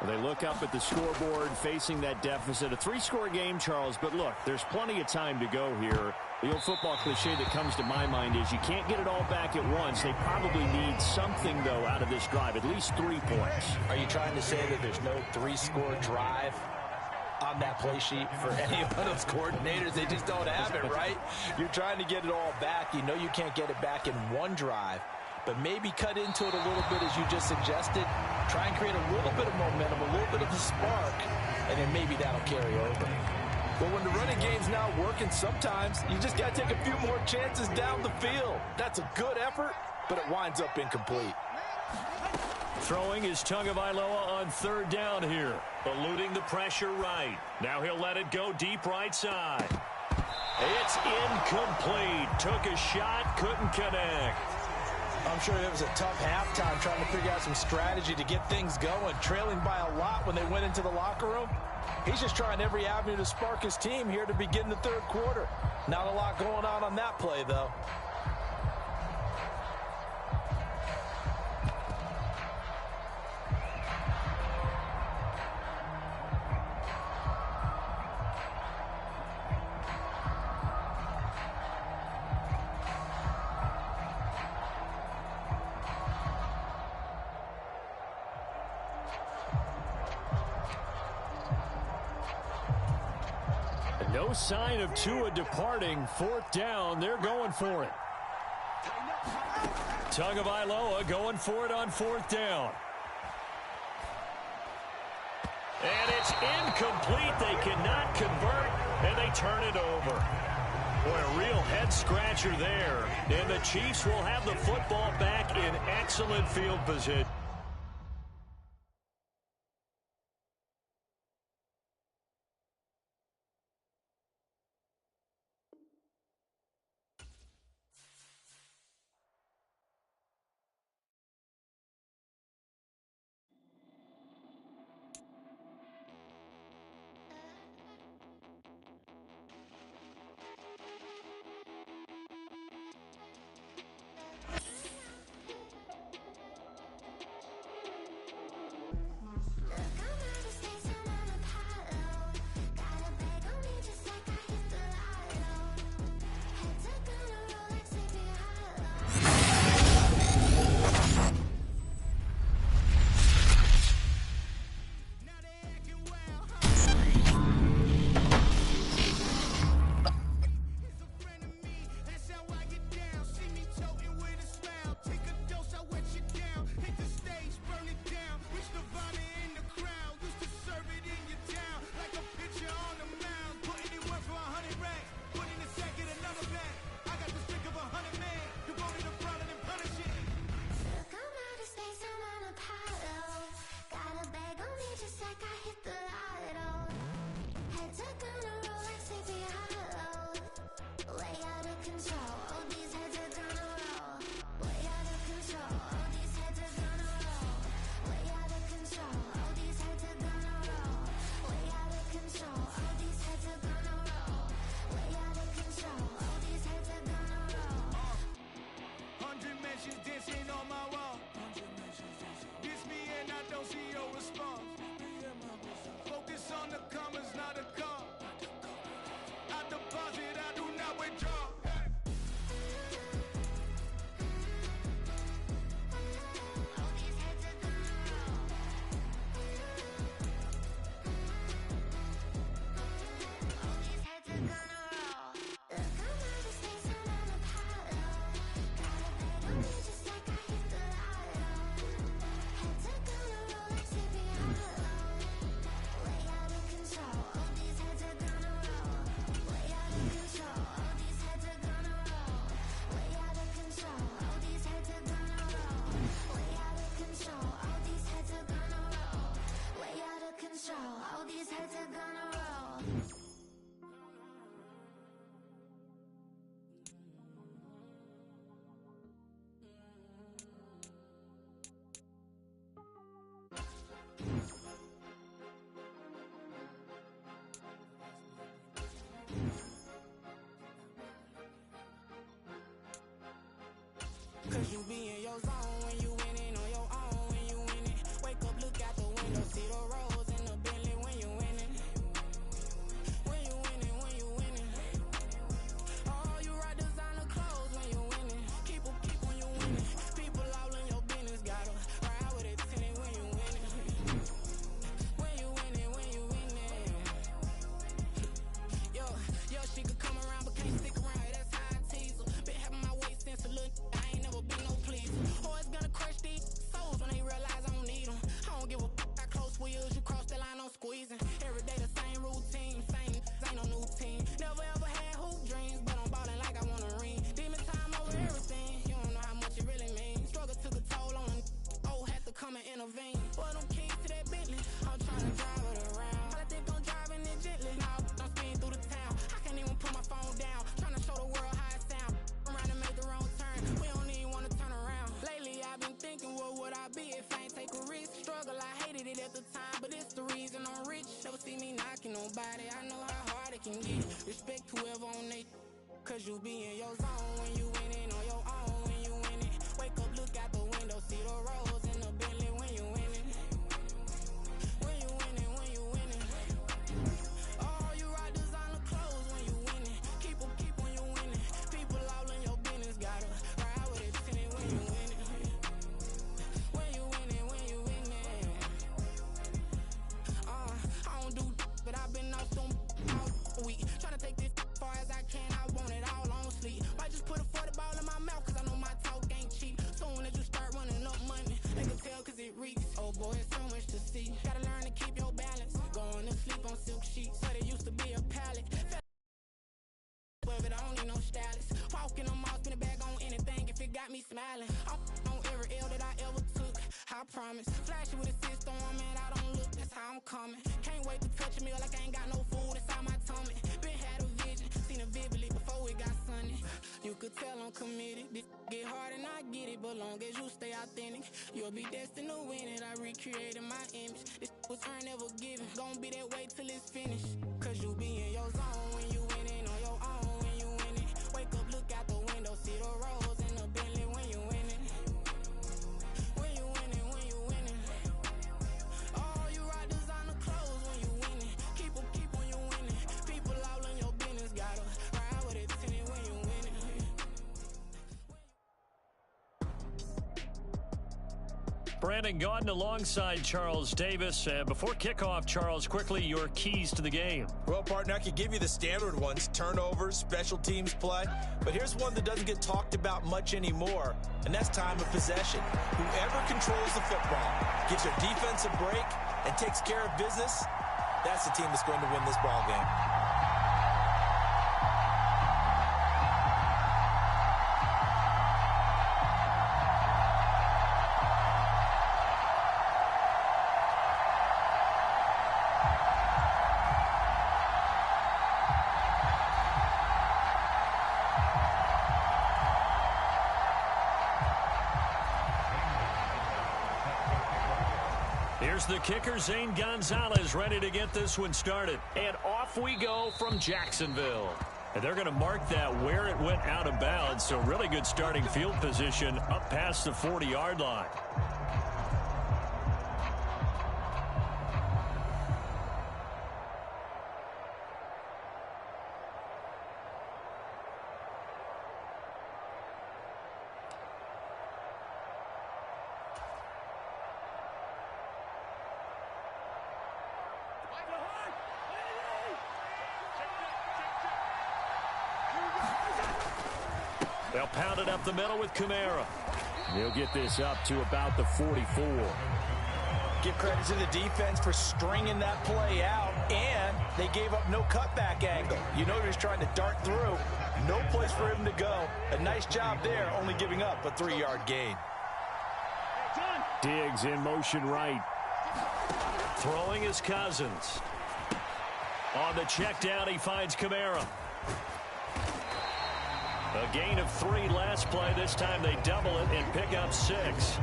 They look up at the scoreboard facing that deficit. A 3-score game, Charles, but look, there's plenty of time to go here. The old football cliche that comes to my mind is you can't get it all back at once. They probably need something, though, out of this drive, at least 3 points. Are you trying to say that there's no 3-score drive on that play sheet for any of those coordinators? They just don't have it, right? You're trying to get it all back. You know you can't get it back in one drive. But maybe cut into it a little bit as you just suggested. Try and create a little bit of momentum, a little bit of a spark, and then maybe that'll carry over. But when the running game's not working, sometimes you just got to take a few more chances down the field. That's a good effort, but it winds up incomplete. Throwing is Tagovailoa on 3rd down here. Eluding the pressure right. Now he'll let it go deep right side. It's incomplete. Took a shot, couldn't connect. I'm sure it was a tough halftime trying to figure out some strategy to get things going. Trailing by a lot when they went into the locker room. He's just trying every avenue to spark his team here to begin the 3rd quarter. Not a lot going on that play, though. No sign of Tua departing. Fourth down, they're going for it. Tagovailoa going for it on fourth down. And it's incomplete. They cannot convert, and they turn it over. Boy, a real head-scratcher there. And the Chiefs will have the football back in excellent field position. Cause you be in your zone when you winning on your own when you winning. Wake up, look out the window, see the roads in the Bentley when you winning. When you winning, when you winning. Oh, you ride designer clothes when you winning. Keep when you winning. People all in your business, gotta ride with it tinted when you winning. When you winning, when you winning. Yo, she could come around but can't stick around. That's how I tease her. Been having my way since a little. I ain't never been no pleaser. Always gonna crush these souls when they realize I don't need them. I don't give a how close wheels. You cross the line, I'm squeezing. Every day the same routine, same ain't no new team. Never ever had hoop dreams, but I'm ballin' like I want a ring. Demon time over everything. You don't know how much it really means. Struggle took a toll on them. Oh, had to come and intervene. Boy, them keys to that Bentley, I'm trying to drive it around. I think I'm driving it gently. Now I'm speeding through the town. I can't even put my phone down. Trying to show the world how it sound. Around and make the wrong turn. We don't even want to turn around. Lately I've been thinking, what would I be if I ain't take a risk? Struggle, I hated it at the time, but it's the reason I'm rich. Never see me knocking nobody. I know how hard it can get. Respect whoever on they. Cause you be in your zone when you winning on your own when you winning. Wake up, look out the window, see the roads in the Bentley when you winning. When you winning, when you winning. Oh, you ride designer clothes when you winning. Keep when you winning. People all in your business, gotta ride with it tinted when you winning. When you winning, when you winning. I don't do but I've been off them all week. silk sheets, so they used to be a pallet. But I don't need no stylist. Walking them all, spin a bag on anything if it got me smiling. On every L that I ever took, I promise. Flashy with a system on, man, I don't look, that's how I'm coming. Can't wait to touch a meal like I ain't got no food inside my tummy. Been had a vision, seen it vividly before it got sunny. You could tell I'm committed. This get hard and I get it, but long as you stay authentic, you'll be destined to win it. I recreated my image. This was earned, never given. Gonna be that way till it's finished. Cause you be in your zone when you winning on your own. When you winning, wake up, look out the window, see the rose in the Bentley when you winning. When you winning, when you winning. Oh, you rock designer clothes when you winning. Keep when you winning. People all in your business, gotta ride with it tinted when you winning. Brandon Gaudin alongside Charles Davis. Before kickoff, Charles, quickly, your keys to the game. Well, partner, I could give you the standard ones, turnovers, special teams play. But here's one that doesn't get talked about much anymore, and that's time of possession. Whoever controls the football, gives their defense a break, and takes care of business, that's the team that's going to win this ball game. Here's the kicker, Zane Gonzalez, ready to get this one started. And off we go from Jacksonville. And they're going to mark that where it went out of bounds. So really good starting field position up past the 40-yard line. They'll pound it up the middle with Kamara. He'll get this up to about the 44. Give credit to the defense for stringing that play out, and they gave up no cutback angle. You know he's trying to dart through. No place for him to go. A nice job there, only giving up a 3-yard gain. Diggs in motion right. Throwing is Cousins. On the check down, he finds Kamara. A gain of 3 last play. This time they double it and pick up 6.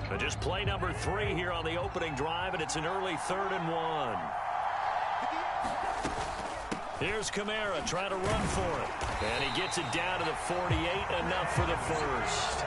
But just play number 3 here on the opening drive, and it's an early 3rd and 1. Here's Kamara trying to run for it. And he gets it down to the 48, enough for the first.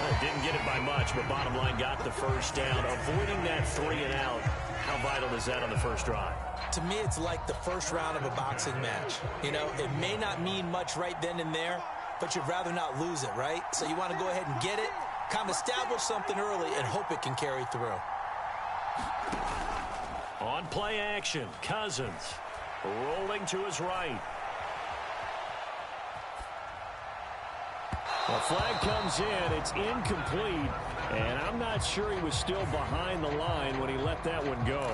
Well, didn't get it by much, but bottom line got the first down. Avoiding that 3 and out, how vital is that on the first drive? To me, it's like the first round of a boxing match. You know, it may not mean much right then and there, but you'd rather not lose it, right? So you want to go ahead and get it, kind of establish something early, and hope it can carry through. On play action, Cousins rolling to his right. The flag comes in. It's incomplete, and I'm not sure he was still behind the line when he let that one go.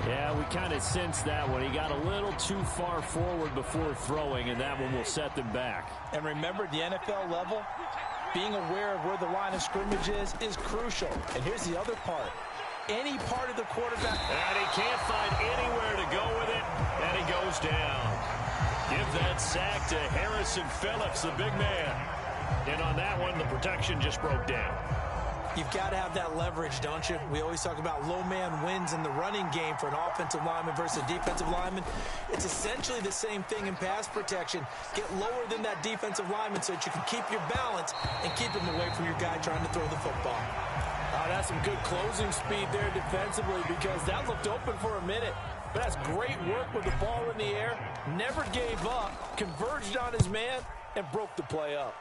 Yeah, we kind of sensed that one. He got a little too far forward before throwing, and that one will set them back. And remember, the NFL level, being aware of where the line of scrimmage is crucial. And here's the other part. Any part of the quarterback. And he can't find anywhere to go with it, and he goes down. Give that sack to Harrison Phillips, the big man. And on that one, the protection just broke down. You've got to have that leverage, don't you? We always talk about low man wins in the running game for an offensive lineman versus a defensive lineman. It's essentially the same thing in pass protection. Get lower than that defensive lineman so that you can keep your balance and keep him away from your guy trying to throw the football. Oh, that's some good closing speed there defensively, because that looked open for a minute. But that's great work with the ball in the air. Never gave up, converged on his man, and broke the play up.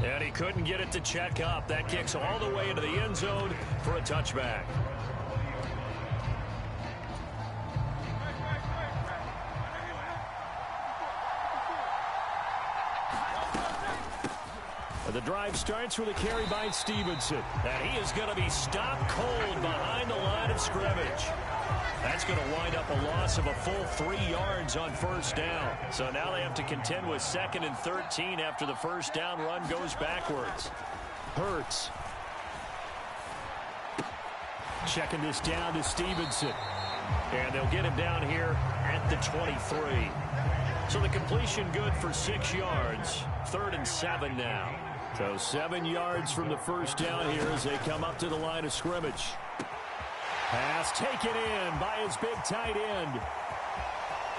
And he couldn't get it to check up. That kicks all the way into the end zone for a touchback. The drive starts with a carry by Stevenson. And he is going to be stopped cold behind the line of scrimmage. That's going to wind up a loss of a full 3 yards on first down. So now they have to contend with 2nd and 13 after the first down run goes backwards. Hurts. Checking this down to Stevenson. And they'll get him down here at the 23. So the completion good for 6 yards. 3rd and 7 now. So 7 yards from the first down here as they come up to the line of scrimmage. Pass taken in by his big tight end.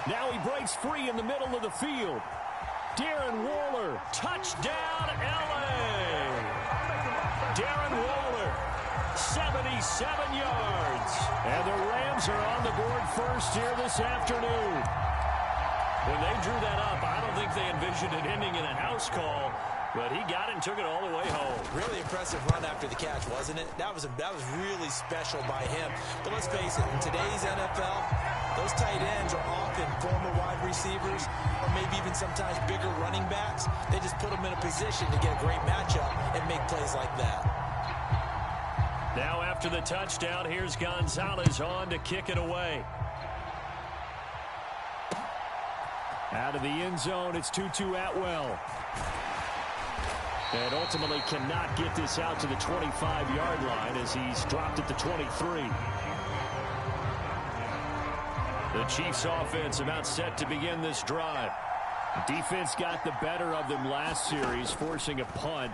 Now he breaks free in the middle of the field. Darren Waller, touchdown LA! Darren Waller, 77 yards. And the Rams are on the board first here this afternoon. When they drew that up, I don't think they envisioned it ending in a house call. But he got it and took it all the way home. Really impressive run after the catch, wasn't it? That was really special by him. But let's face it, in today's NFL, those tight ends are often former wide receivers or maybe even sometimes bigger running backs. They just put them in a position to get a great matchup and make plays like that. Now after the touchdown, here's Gonzalez on to kick it away. Out of the end zone, it's Tutu Atwell. And ultimately cannot get this out to the 25-yard line as he's dropped at the 23. The Chiefs offense about set to begin this drive. Defense got the better of them last series, forcing a punt.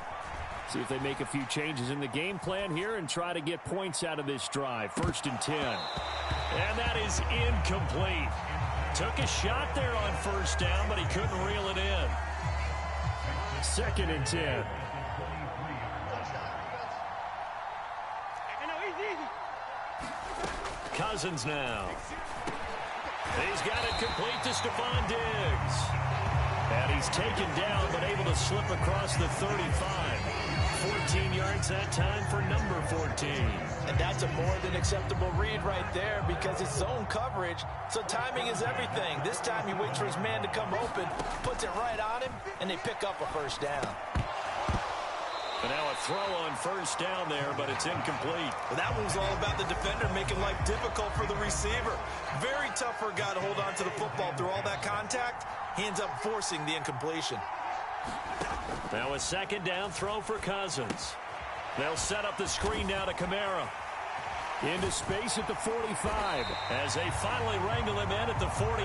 See if they make a few changes in the game plan here and try to get points out of this drive. 1st and 10. And that is incomplete. Took a shot there on first down, but he couldn't reel it in. 2nd and 10. Cousins now. He's got it complete to Stephon Diggs. And he's taken down, but able to slip across the 35. 14 yards that time for number 14. And that's a more than acceptable read right there because it's zone coverage, so timing is everything. This time he waits for his man to come open, puts it right on him, and they pick up a first down. And now a throw on first down there, but it's incomplete. Well, that one was all about the defender making life difficult for the receiver. Very tough for a guy to hold on to the football through all that contact. He ends up forcing the incompletion. Now a 2nd down throw for Cousins. They'll set up the screen now to Kamara. Into space at the 45 as they finally wrangle him in at the 48.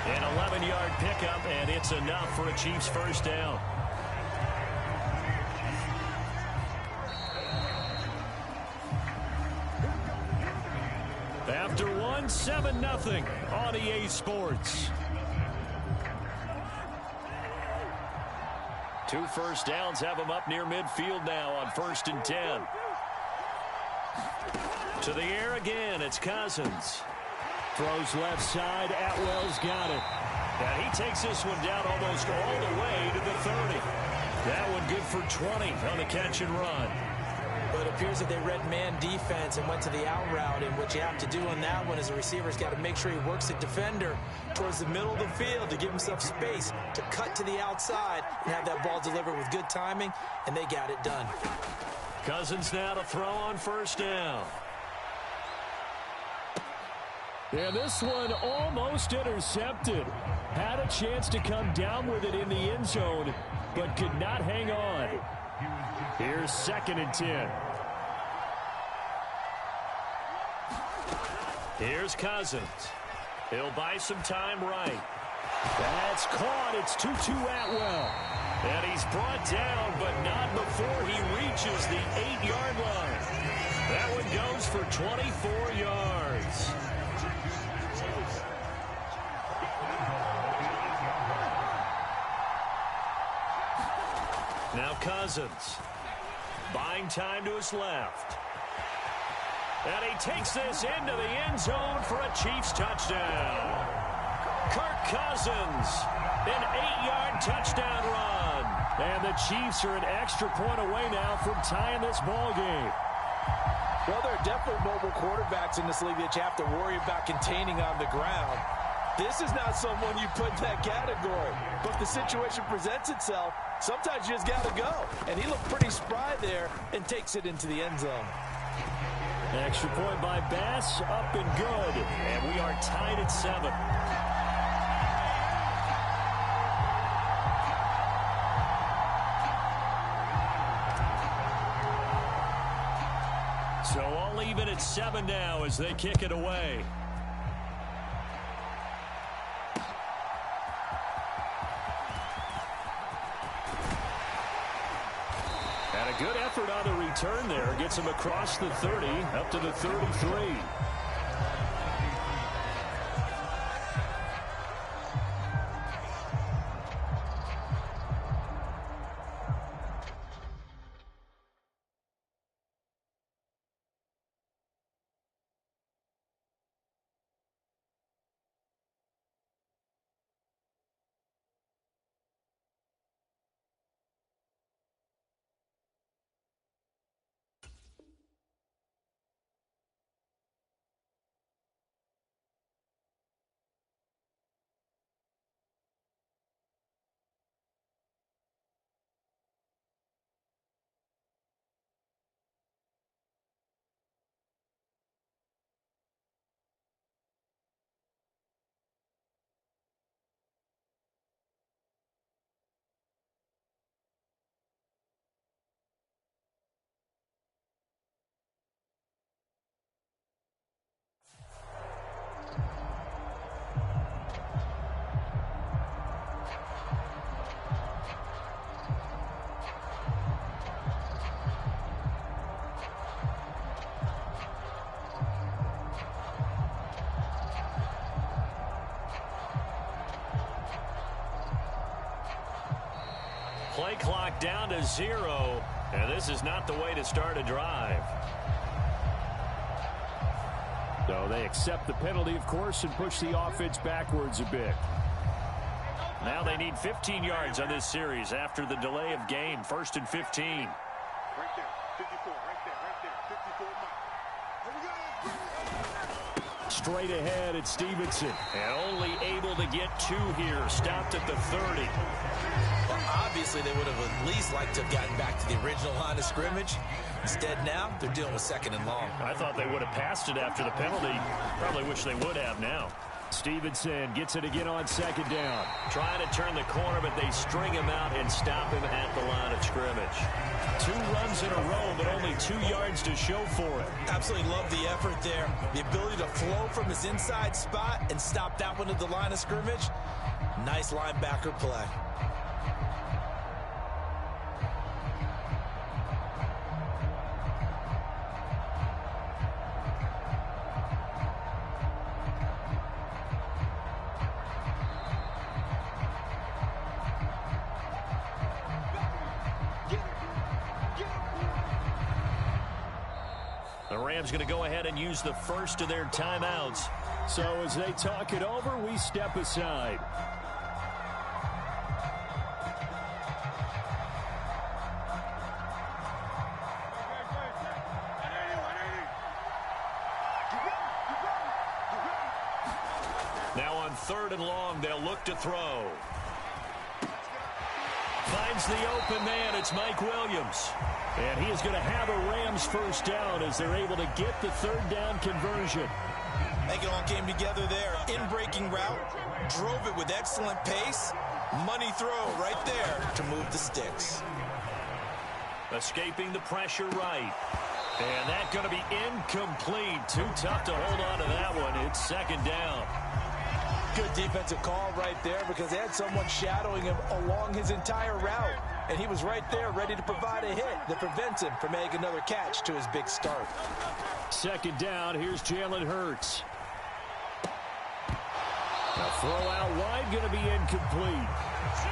An 11-yard pickup, and it's enough for a Chiefs first down. After 7-0 on EA Sports. 2 first downs have them up near midfield now on 1st and 10. To the air again, it's Cousins. Throws left side, Atwell's got it. And he takes this one down almost all the way to the 30. That one good for 20 on the catch and run. But it appears that they read man defense and went to the out route, and what you have to do on that one is the receiver's got to make sure he works the defender towards the middle of the field to give himself space to cut to the outside and have that ball delivered with good timing, and they got it done. Cousins now to throw on first down. And this one almost intercepted. Had a chance to come down with it in the end zone, but could not hang on. Here's 2nd and 10. Here's Cousins. He'll buy some time right. That's caught. It's Tutu Atwell. And he's brought down, but not before he reaches the 8-yard line. That one goes for 24 yards. Now Cousins. Buying time to his left. And he takes this into the end zone for a Chiefs touchdown. Kirk Cousins, an 8-yard touchdown run. And the Chiefs are an extra point away now from tying this ball game. Well, there are definitely mobile quarterbacks in this league that you have to worry about containing on the ground. This is not someone you put in that category. But if the situation presents itself, sometimes you just got to go. And he looked pretty spry there and takes it into the end zone. Extra point by Bass, up and good. And we are tied at 7. So all even at 7 now as they kick it away. And a good effort on the return there. Gets him across the 30, up to the 33. Play clock down to 0, and this is not the way to start a drive. So they accept the penalty, of course, and push the offense backwards a bit. Now they need 15 yards on this series after the delay of game. 1st and 15. Right there, 54, right there, 54 miles. Straight ahead at Stevenson. And only able to get 2 here. Stopped at the 30. Well, obviously, they would have at least liked to have gotten back to the original line of scrimmage. Instead, now, they're dealing with 2nd and long. I thought they would have passed it after the penalty. Probably wish they would have now. Stevenson gets it again on 2nd down. Trying to turn the corner, but they string him out and stop him at the line of scrimmage. 2 runs in a row, but only 2 yards to show for it. Absolutely love the effort there. The ability to flow from his inside spot and stop that one at the line of scrimmage. Nice linebacker play. The Rams going to go ahead and use the first of their timeouts. So as they talk it over, we step aside. Now on 3rd and long, they'll look to throw. Finds the open man. It's Mike Williams. And he is going to have a Rams first down as they're able to get the 3rd down conversion. I think it all came together there. In-breaking route, drove it with excellent pace. Money throw right there to move the sticks. Escaping the pressure right. And that's going to be incomplete. Too tough to hold on to that one. It's 2nd down. Good defensive call right there because they had someone shadowing him along his entire route. And he was right there ready to provide a hit that prevents him from making another catch to his big start. 2nd down. Here's Jalen Hurts. A throw out wide, going to be incomplete.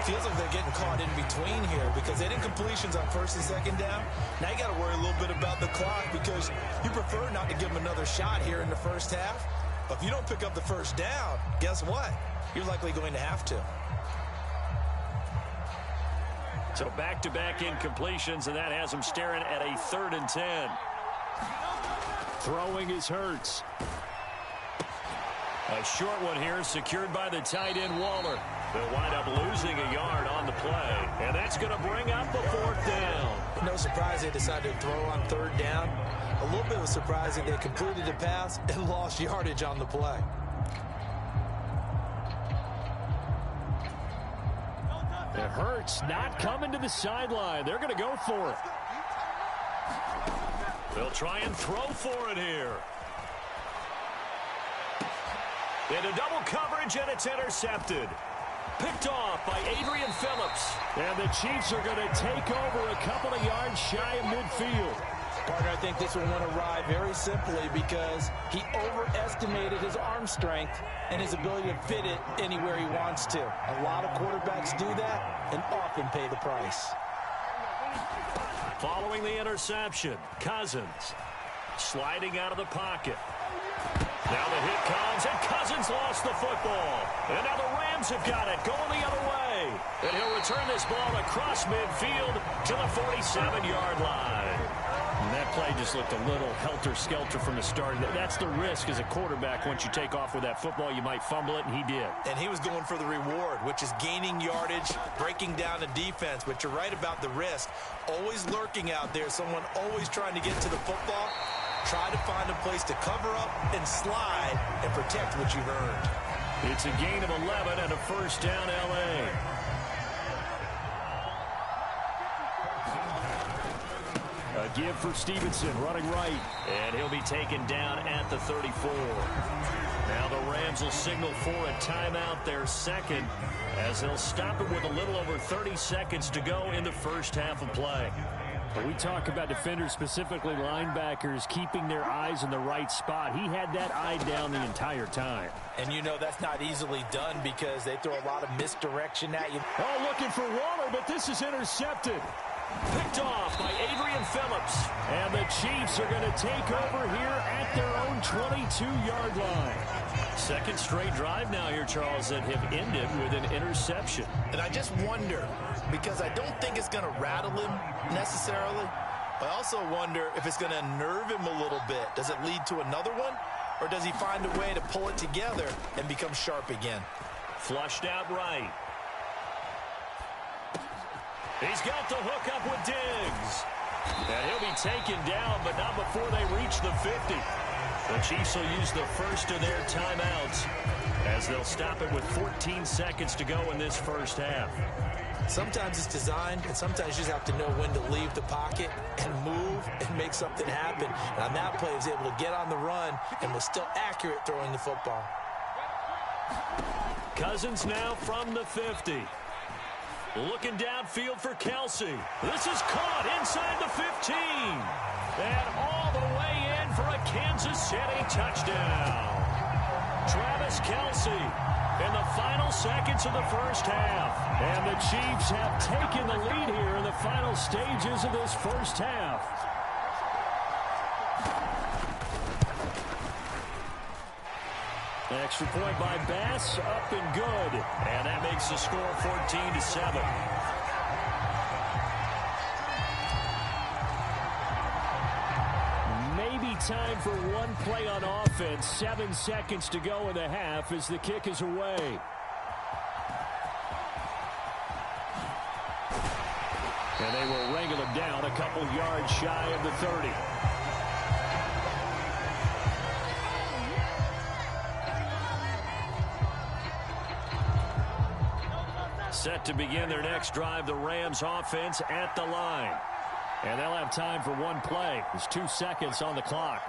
Feels like they're getting caught in between here because they did completions on 1st and 2nd down. Now you got to worry a little bit about the clock because you prefer not to give them another shot here in the first half. But if you don't pick up the 1st down, guess what? You're likely going to have to. So back-to-back incompletions, and that has them staring at a 3rd and 10. Throwing is Hurts. A short one here secured by the tight end Waller. They'll wind up losing a yard on the play, and that's going to bring up a fourth down. No surprise they decided to throw on third down. A little bit of surprising they completed the pass and lost yardage on the play. It hurts not coming to the sideline. They're going to go for it. They'll try and throw for it here. Into double coverage, and it's intercepted. Picked off by Adrian Phillips. And the Chiefs are going to take over a couple of yards shy of midfield. Partner, I think this one went awry very simply because he overestimated his arm strength and his ability to fit it anywhere he wants to. A lot of quarterbacks do that and often pay the price. Following the interception, Cousins sliding out of the pocket. Now the hit comes, and Cousins lost the football. And now the Rams have got it, going the other way. And he'll return this ball across midfield to the 47-yard line. And that play just looked a little helter-skelter from the start. That's the risk as a quarterback. Once you take off with that football, you might fumble it, and he did. And he was going for the reward, which is gaining yardage, breaking down a defense. But you're right about the risk. Always lurking out there, someone always trying to get to the football. Try to find a place to cover up and slide and protect what you've earned. It's a gain of 11 and a first down, L.A. A give for Stevenson, running right. And he'll be taken down at the 34. Now the Rams will signal for a timeout, their second, as they'll stop it with a little over 30 seconds to go in the first half of play. When we talk about defenders, specifically linebackers, keeping their eyes in the right spot, he had that eye down the entire time. And you know that's not easily done because they throw a lot of misdirection at you. Oh, looking for Waller, but this is intercepted. Picked off by Adrian Phillips. And the Chiefs are going to take over here at their own 22-yard line. Second straight drive now here, Charles, that have ended with an interception. And I just wonder, because I don't think it's going to rattle him necessarily, but I also wonder if it's going to unnerve him a little bit. Does it lead to another one? Or does he find a way to pull it together and become sharp again? Flushed out right. He's got the hook up with Diggs. And he'll be taken down, but not before they reach the 50. The Chiefs will use the first of their timeouts as they'll stop it with 14 seconds to go in this first half. Sometimes it's designed, and sometimes you just have to know when to leave the pocket and move and make something happen. And on that play, he was able to get on the run and was still accurate throwing the football. Cousins now from the 50. Looking downfield for Kelsey. This is caught inside the 15. And all the way in for a Kansas City touchdown. Travis Kelsey in the final seconds of the first half. And the Chiefs have taken the lead here in the final stages of this first half. Extra point by Bass, up and good. And that makes the score 14-7. Maybe time for one play on offense. 7 seconds to go in the half as the kick is away. And they will wrangle him down a couple yards shy of the 30. Set to begin their next drive, the Rams offense at the line. And they'll have time for one play. There's 2 seconds on the clock.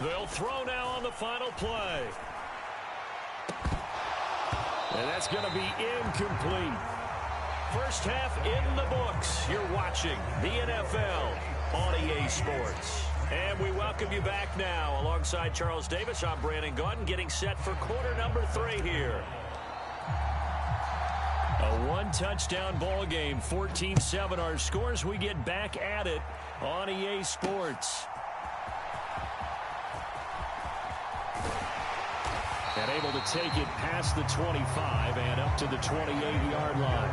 They'll throw now on the final play. And that's going to be incomplete. First half in the books. You're watching the NFL on EA Sports. And we welcome you back now. Alongside Charles Davis, I'm Brandon Gaudin, getting set for quarter number 3 here. A one-touchdown ball game, 14-7 our scores. We get back at it on EA Sports. And able to take it past the 25 and up to the 28-yard line.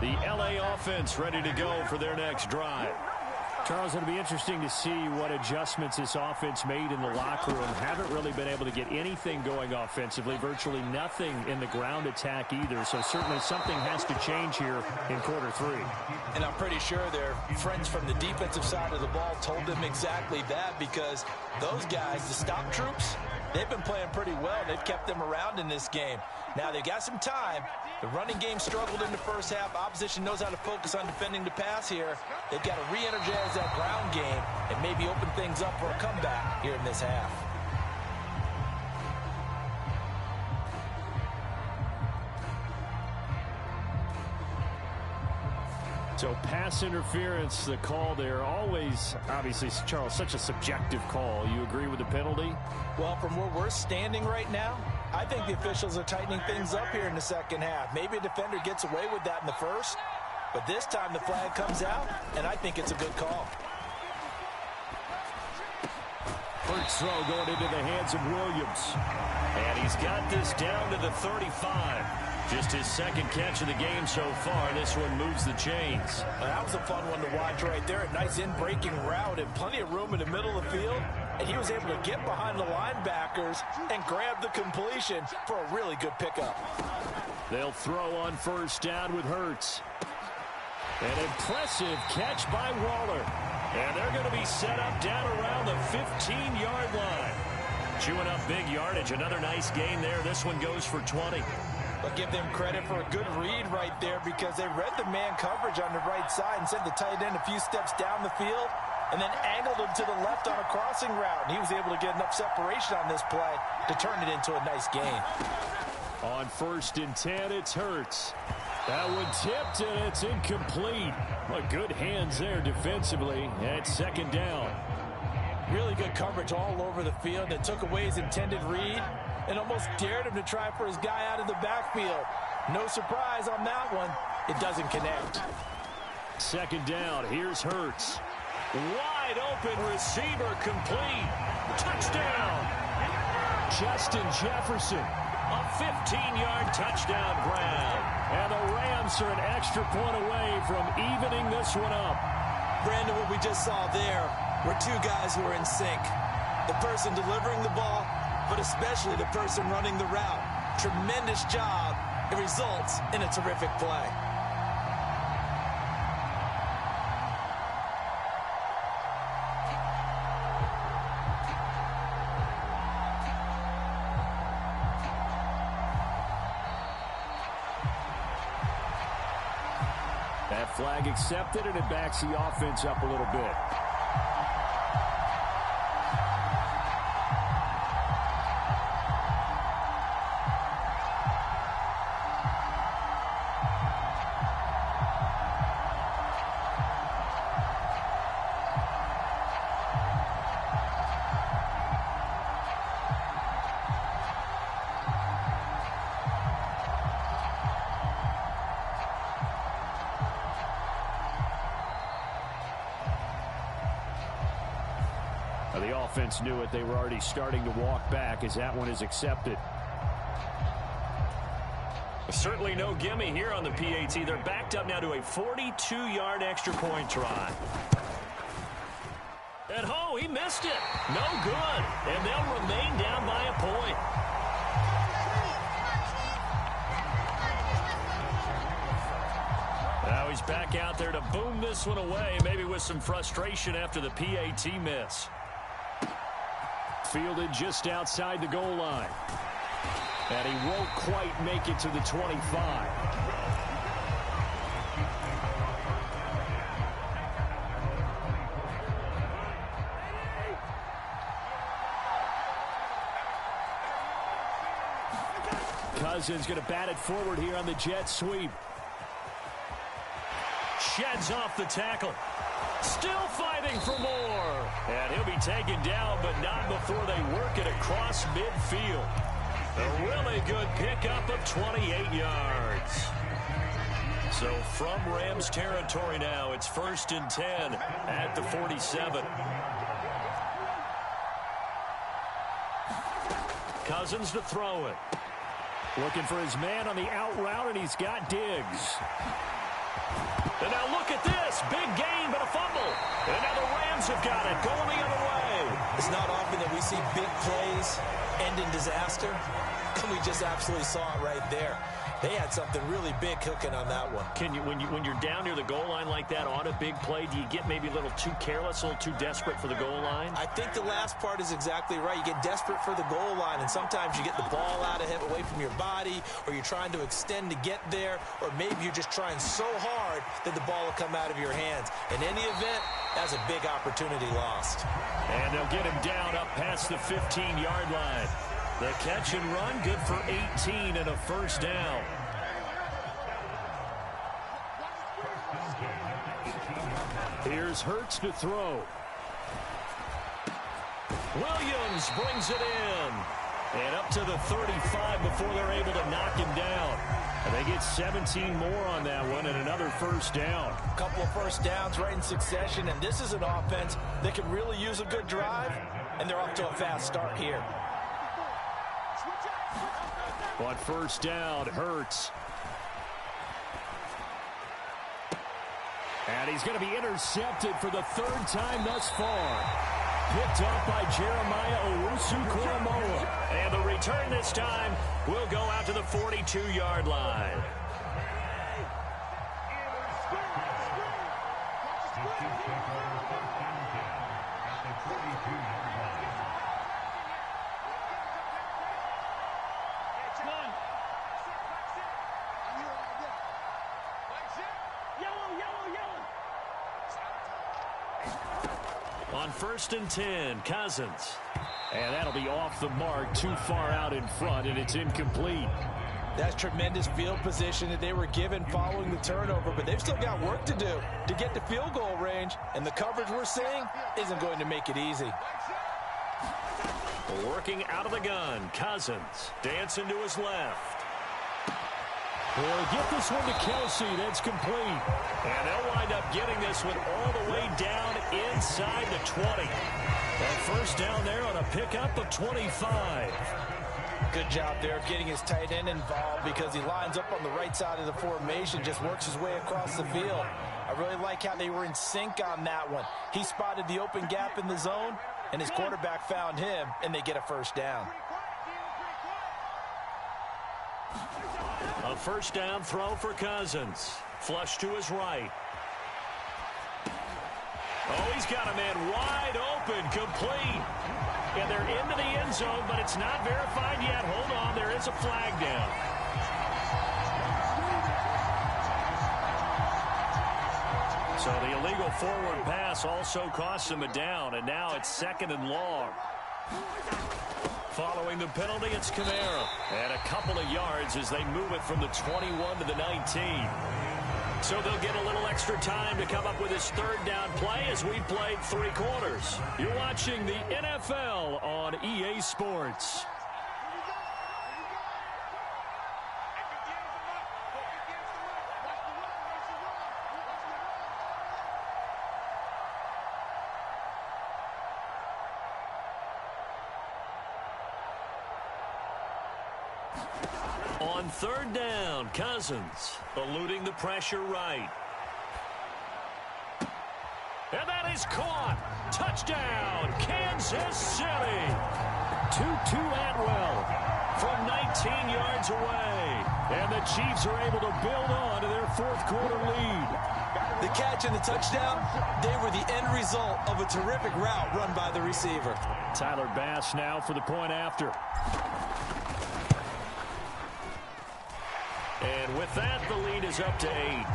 The L.A. offense ready to go for their next drive. Charles, it'll be interesting to see what adjustments this offense made in the locker room. Haven't really been able to get anything going offensively, virtually nothing in the ground attack either. So certainly something has to change here in quarter 3. And I'm pretty sure their friends from the defensive side of the ball told them exactly that, because those guys, the stop troops, they've been playing pretty well. They've kept them around in this game. Now they've got some time. The running game struggled in the first half. Opposition knows how to focus on defending the pass here. They've got to re-energize that ground game and maybe open things up for a comeback here in this half. So pass interference, the call there, always, obviously, Charles, such a subjective call. You agree with the penalty? Well, from where we're standing right now, I think the officials are tightening things up here in the second half. Maybe a defender gets away with that in the first, but this time the flag comes out, and I think it's a good call. First throw going into the hands of Williams. And he's got this down to the 35. Just his second catch of the game so far. This one moves the chains. That was a fun one to watch right there. A nice in-breaking route and plenty of room in the middle of the field. And he was able to get behind the linebackers and grab the completion for a really good pickup. They'll throw on first down with Hurts. An impressive catch by Waller. And they're going to be set up down around the 15-yard line. Chewing up big yardage. Another nice gain there. This one goes for 20. But give them credit for a good read right there, because they read the man coverage on the right side and sent the tight end a few steps down the field and then angled him to the left on a crossing route. And he was able to get enough separation on this play to turn it into a nice gain. On 1st and 10, it's Hurts. That one tipped, and it's incomplete. Well, good hands there defensively at 2nd down. Really good coverage all over the field. It took away his intended read and almost dared him to try for his guy out of the backfield. No surprise on that one. It doesn't connect. 2nd down. Here's Hurts. Wide open receiver complete. Touchdown. Justin Jefferson. A 15-yard touchdown grab. And the Rams are an extra point away from evening this one up. Brandon, what we just saw there were two guys who are in sync. The person delivering the ball, but especially the person running the route. Tremendous job. It results in a terrific play. That flag accepted, and it backs the offense up a little bit. The offense knew it. They were already starting to walk back as that one is accepted. Certainly no gimme here on the PAT. They're backed up now to a 42-yard extra point try. And oh, he missed it. No good. And they'll remain down by a point. Now he's back out there to boom this one away, maybe with some frustration after the PAT miss. Fielded just outside the goal line. And he won't quite make it to the 25. Cousins going to bat it forward here on the jet sweep. Sheds off the tackle. Still fighting for more. And he'll be taken down, but not before they work it across midfield. A really good pickup of 28 yards. So from Rams territory now, it's 1st and 10 at the 47. Cousins to throw it. Looking for his man on the out route, and he's got Diggs. And now look at this. Big gain, but a fumble. And now the Rams have got it, going the other way. It's not often that we see big plays end in disaster, and we just absolutely saw it right there. They had something really big cooking on that one. Can you, when you're down near the goal line like that on a big play, do you get maybe a little too careless, a little too desperate for the goal line? I think the last part is exactly right. You get desperate for the goal line, and sometimes you get the ball out of it, away from your body, or you're trying to extend to get there, or maybe you're just trying so hard that the ball will come out of your hands. In any event, that's a big opportunity lost. And they'll get him down up past the 15-yard line. The catch and run, good for 18 and a first down. Here's Hurts to throw. Williams brings it in. And up to the 35 before they're able to knock him down. And they get 17 more on that one and another first down. A couple of first downs right in succession, and this is an offense that can really use a good drive, and they're off to a fast start here. On first down, Hurts. And he's going to be intercepted for the third time thus far. Picked up by Jeremiah Owusu-Koramoah. And the return this time will go out to the 42-yard line. On first and 10, Cousins. And that'll be off the mark, too far out in front, and it's incomplete. That's tremendous field position that they were given following the turnover, but they've still got work to do to get to field goal range, and the coverage we're seeing isn't going to make it easy. Working out of the gun, Cousins dancing to his left. He'll get this one to Kelsey. That's complete. And they'll wind up getting this one all the way down inside the 20. And first down there on a pickup of 25. Good job there of getting his tight end involved because he lines up on the right side of the formation, just works his way across the field. I really like how they were in sync on that one. He spotted the open gap in the zone, and his quarterback found him, and they get a first down. A first down throw for Cousins. Flush to his right. Oh, he's got a man wide open, complete. And they're into the end zone, but it's not verified yet. Hold on, there is a flag down. So the illegal forward pass also costs him a down, and now it's second and long. Following the penalty, it's Kamara. And a couple of yards as they move it from the 21 to the 19. So they'll get a little extra time to come up with his third down play as we played 3 quarters. You're watching the NFL on EA Sports. On third down, Cousins eluding the pressure right. And that is caught. Touchdown, Kansas City. Tutu Atwell from 19 yards away. And the Chiefs are able to build on to their fourth quarter lead. The catch and the touchdown, they were the end result of a terrific route run by the receiver. Tyler Bass now for the point after. And with that, the lead is up to 8.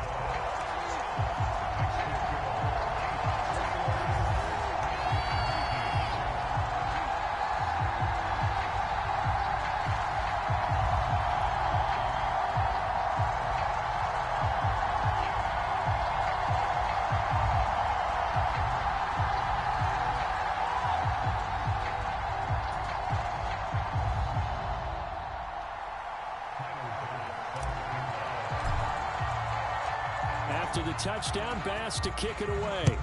After the touchdown, Bass to kick it away.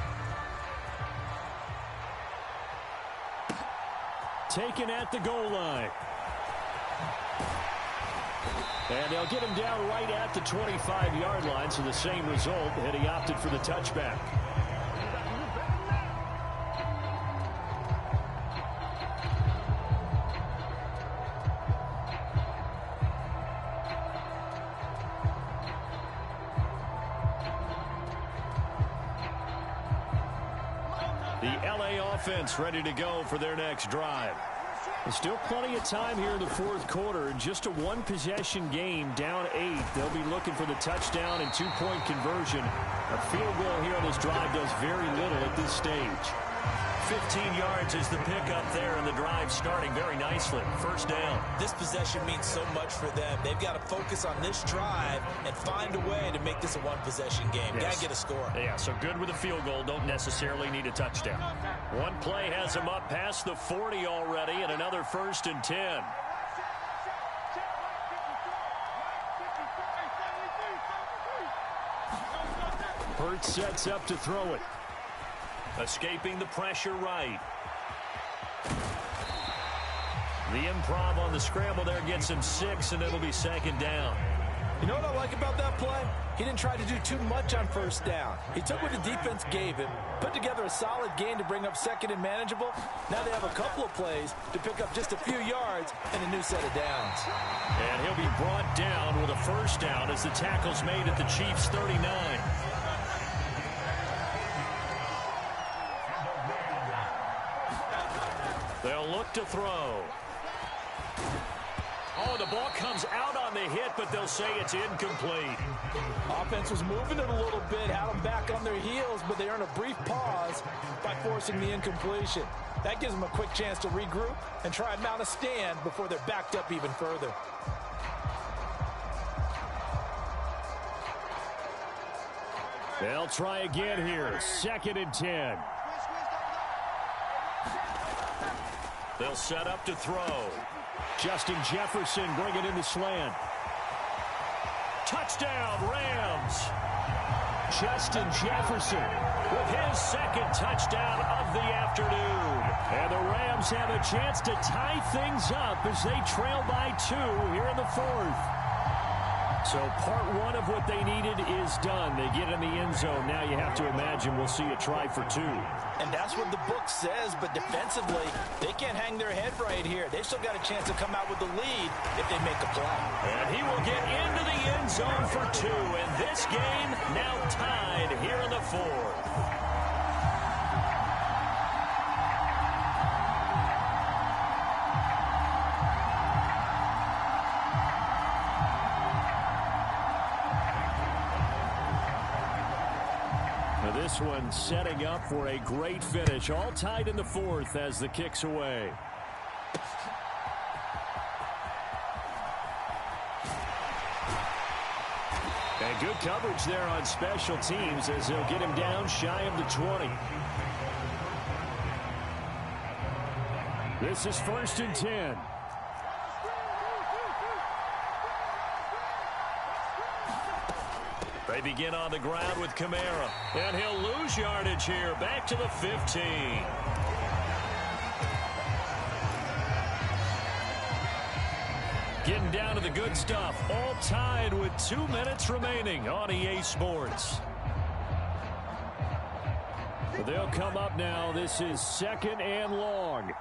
Taken at the goal line. And they'll get him down right at the 25-yard line, so the same result, and he opted for the touchback. The LA offense ready to go for their next drive. There's still plenty of time here in the fourth quarter. In just a one-possession game, down 8. They'll be looking for the touchdown and two-point conversion. A field goal here on this drive does very little at this stage. 15 yards is the pickup there, and the drive starting very nicely. First down. This possession means so much for them. They've got to focus on this drive and find a way to make this a one-possession game. Yes. Got to get a score. Yeah, so good with a field goal. Don't necessarily need a touchdown. One play has them up past the 40 already, and another 1st and 10. Hurts sets up to throw it. Escaping the pressure right. The improv on the scramble there gets him 6, and it'll be 2nd down. You know what I like about that play? He didn't try to do too much on 1st down. He took what the defense gave him, put together a solid gain to bring up 2nd and manageable. Now they have a couple of plays to pick up just a few yards and a new set of downs. And he'll be brought down with a 1st down as the tackle's made at the Chiefs' 39. They'll look to throw. Oh, the ball comes out on the hit, but they'll say it's incomplete. Offense was moving it a little bit, had them back on their heels, but they earn a brief pause by forcing the incompletion. That gives them a quick chance to regroup and try and mount a stand before they're backed up even further. They'll try again here. 2nd and 10. They'll set up to throw. Justin Jefferson bringing in the slant. Touchdown, Rams. Justin Jefferson With his 2nd touchdown of the afternoon. And the Rams have a chance to tie things up as they trail by 2 here in the 4th. So part 1 of what they needed is done. They get in the end zone. Now you have to imagine we'll see a try for 2. And that's what the book says, but defensively, they can't hang their head right here. They still got a chance to come out with the lead if they make a play. And he will get into the end zone for 2. And this game now tied here in the 4th. This one setting up for a great finish. All tied in the 4th as the kick's away. And good coverage there on special teams as they'll get him down shy of the 20. This is 1st and 10. They begin on the ground with Kamara. And he'll lose yardage here. Back to the 15. Getting down to the good stuff. All tied with 2 minutes remaining on EA Sports. They'll come up now. This is 2nd and long.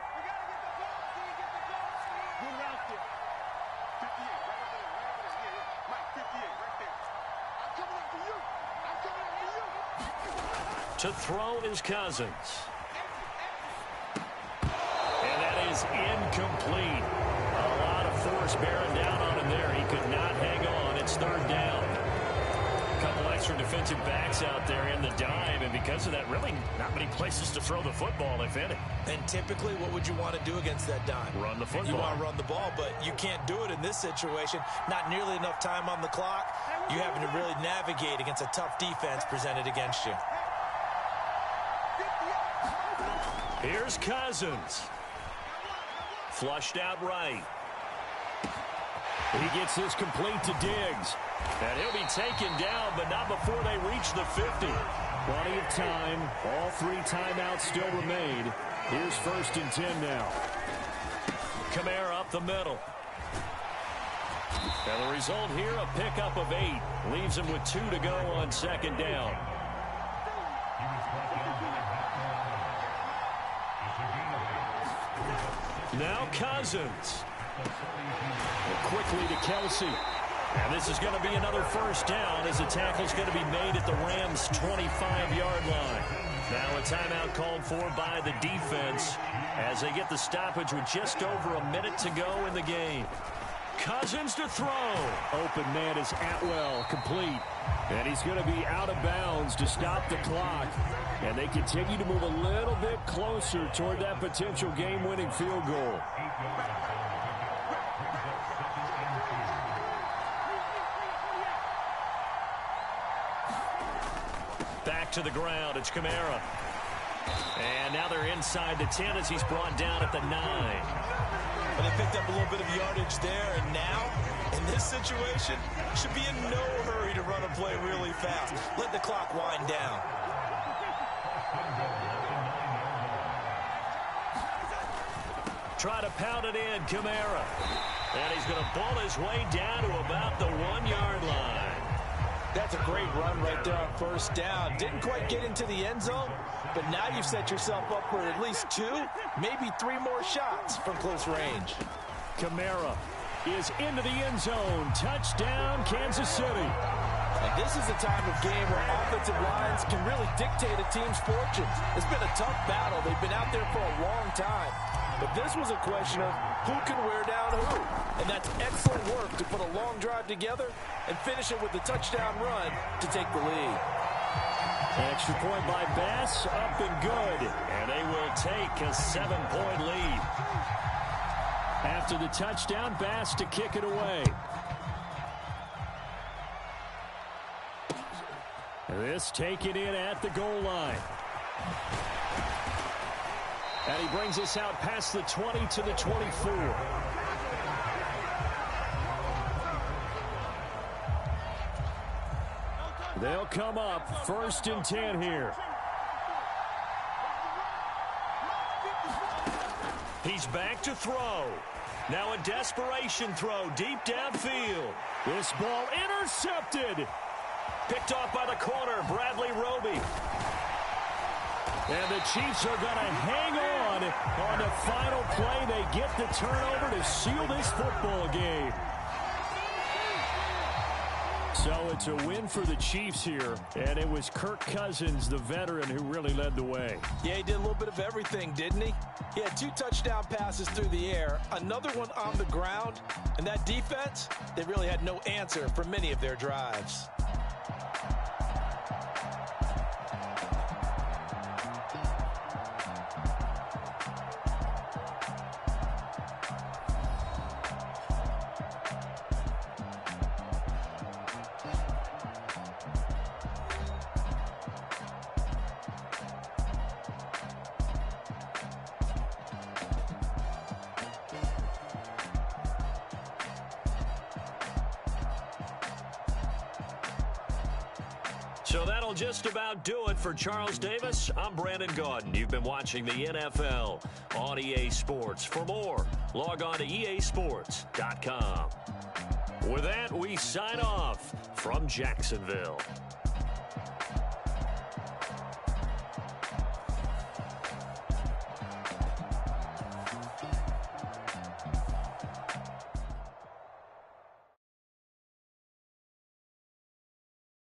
To throw is Cousins. And that is incomplete. A lot of force bearing down on him there. He could not hang on. It's 3rd down. A couple extra defensive backs out there in the dime, and because of that, really not many places to throw the football, if any. And typically, what would you want to do against that dime? Run the football. You want to run the ball, but you can't do it in this situation. Not nearly enough time on the clock. You're having to really navigate against a tough defense presented against you. Here's Cousins. Flushed out right. He gets this complete to Diggs. And he'll be taken down, but not before they reach the 50. Plenty of time. All 3 timeouts still remain. Here's 1st and 10 now. Kamara up the middle. And the result here, a pickup of 8. Leaves him with 2 to go on second down. Now Cousins. Quickly to Kelsey. And this is going to be another first down as the tackle's going to be made at the Rams' 25-yard line. Now a timeout called for by the defense as they get the stoppage with just over a minute to go in the game. Cousins to throw. Open man is Atwell, complete. And he's going to be out of bounds to stop the clock. And they continue to move a little bit closer toward that potential game-winning field goal. Back to the ground, it's Kamara. And now they're inside the 10 as he's brought down at the 9. Well, they picked up a little bit of yardage there, and now, in this situation, should be in no hurry to run a play really fast. Let the clock wind down. Try to pound it in, Kamara. And he's going to ball his way down to about the 1-yard line. That's a great run right there on first down. Didn't quite get into the end zone, but now you've set yourself up for at least 2, maybe 3 more shots from close range. Kamara is into the end zone. Touchdown, Kansas City. And this is a time of game where offensive lines can really dictate a team's fortunes. It's been a tough battle. They've been out there for a long time. But this was a question of who can wear down who. And that's excellent work to put a long drive together and finish it with a touchdown run to take the lead. Extra point by Bass, up and good. And they will take a 7-point lead. After the touchdown, Bass to kick it away. This taken in at the goal line. And he brings us out past the 20 to the 24. They'll come up 1st and 10 here. He's back to throw. Now a desperation throw deep downfield. This ball intercepted. Picked off by the corner, Bradley Roby. And the Chiefs are going to hang on the final play. They get the turnover to seal this football game. So it's a win for the Chiefs here, and it was Kirk Cousins, the veteran, who really led the way. Yeah, he did a little bit of everything, didn't he? He had 2 touchdown passes through the air, another one on the ground, and that defense, they really had no answer for many of their drives. So that'll just about do it for Charles Davis. I'm Brandon Gaudin. You've been watching the NFL on EA Sports. For more, log on to easports.com. With that, we sign off from Jacksonville.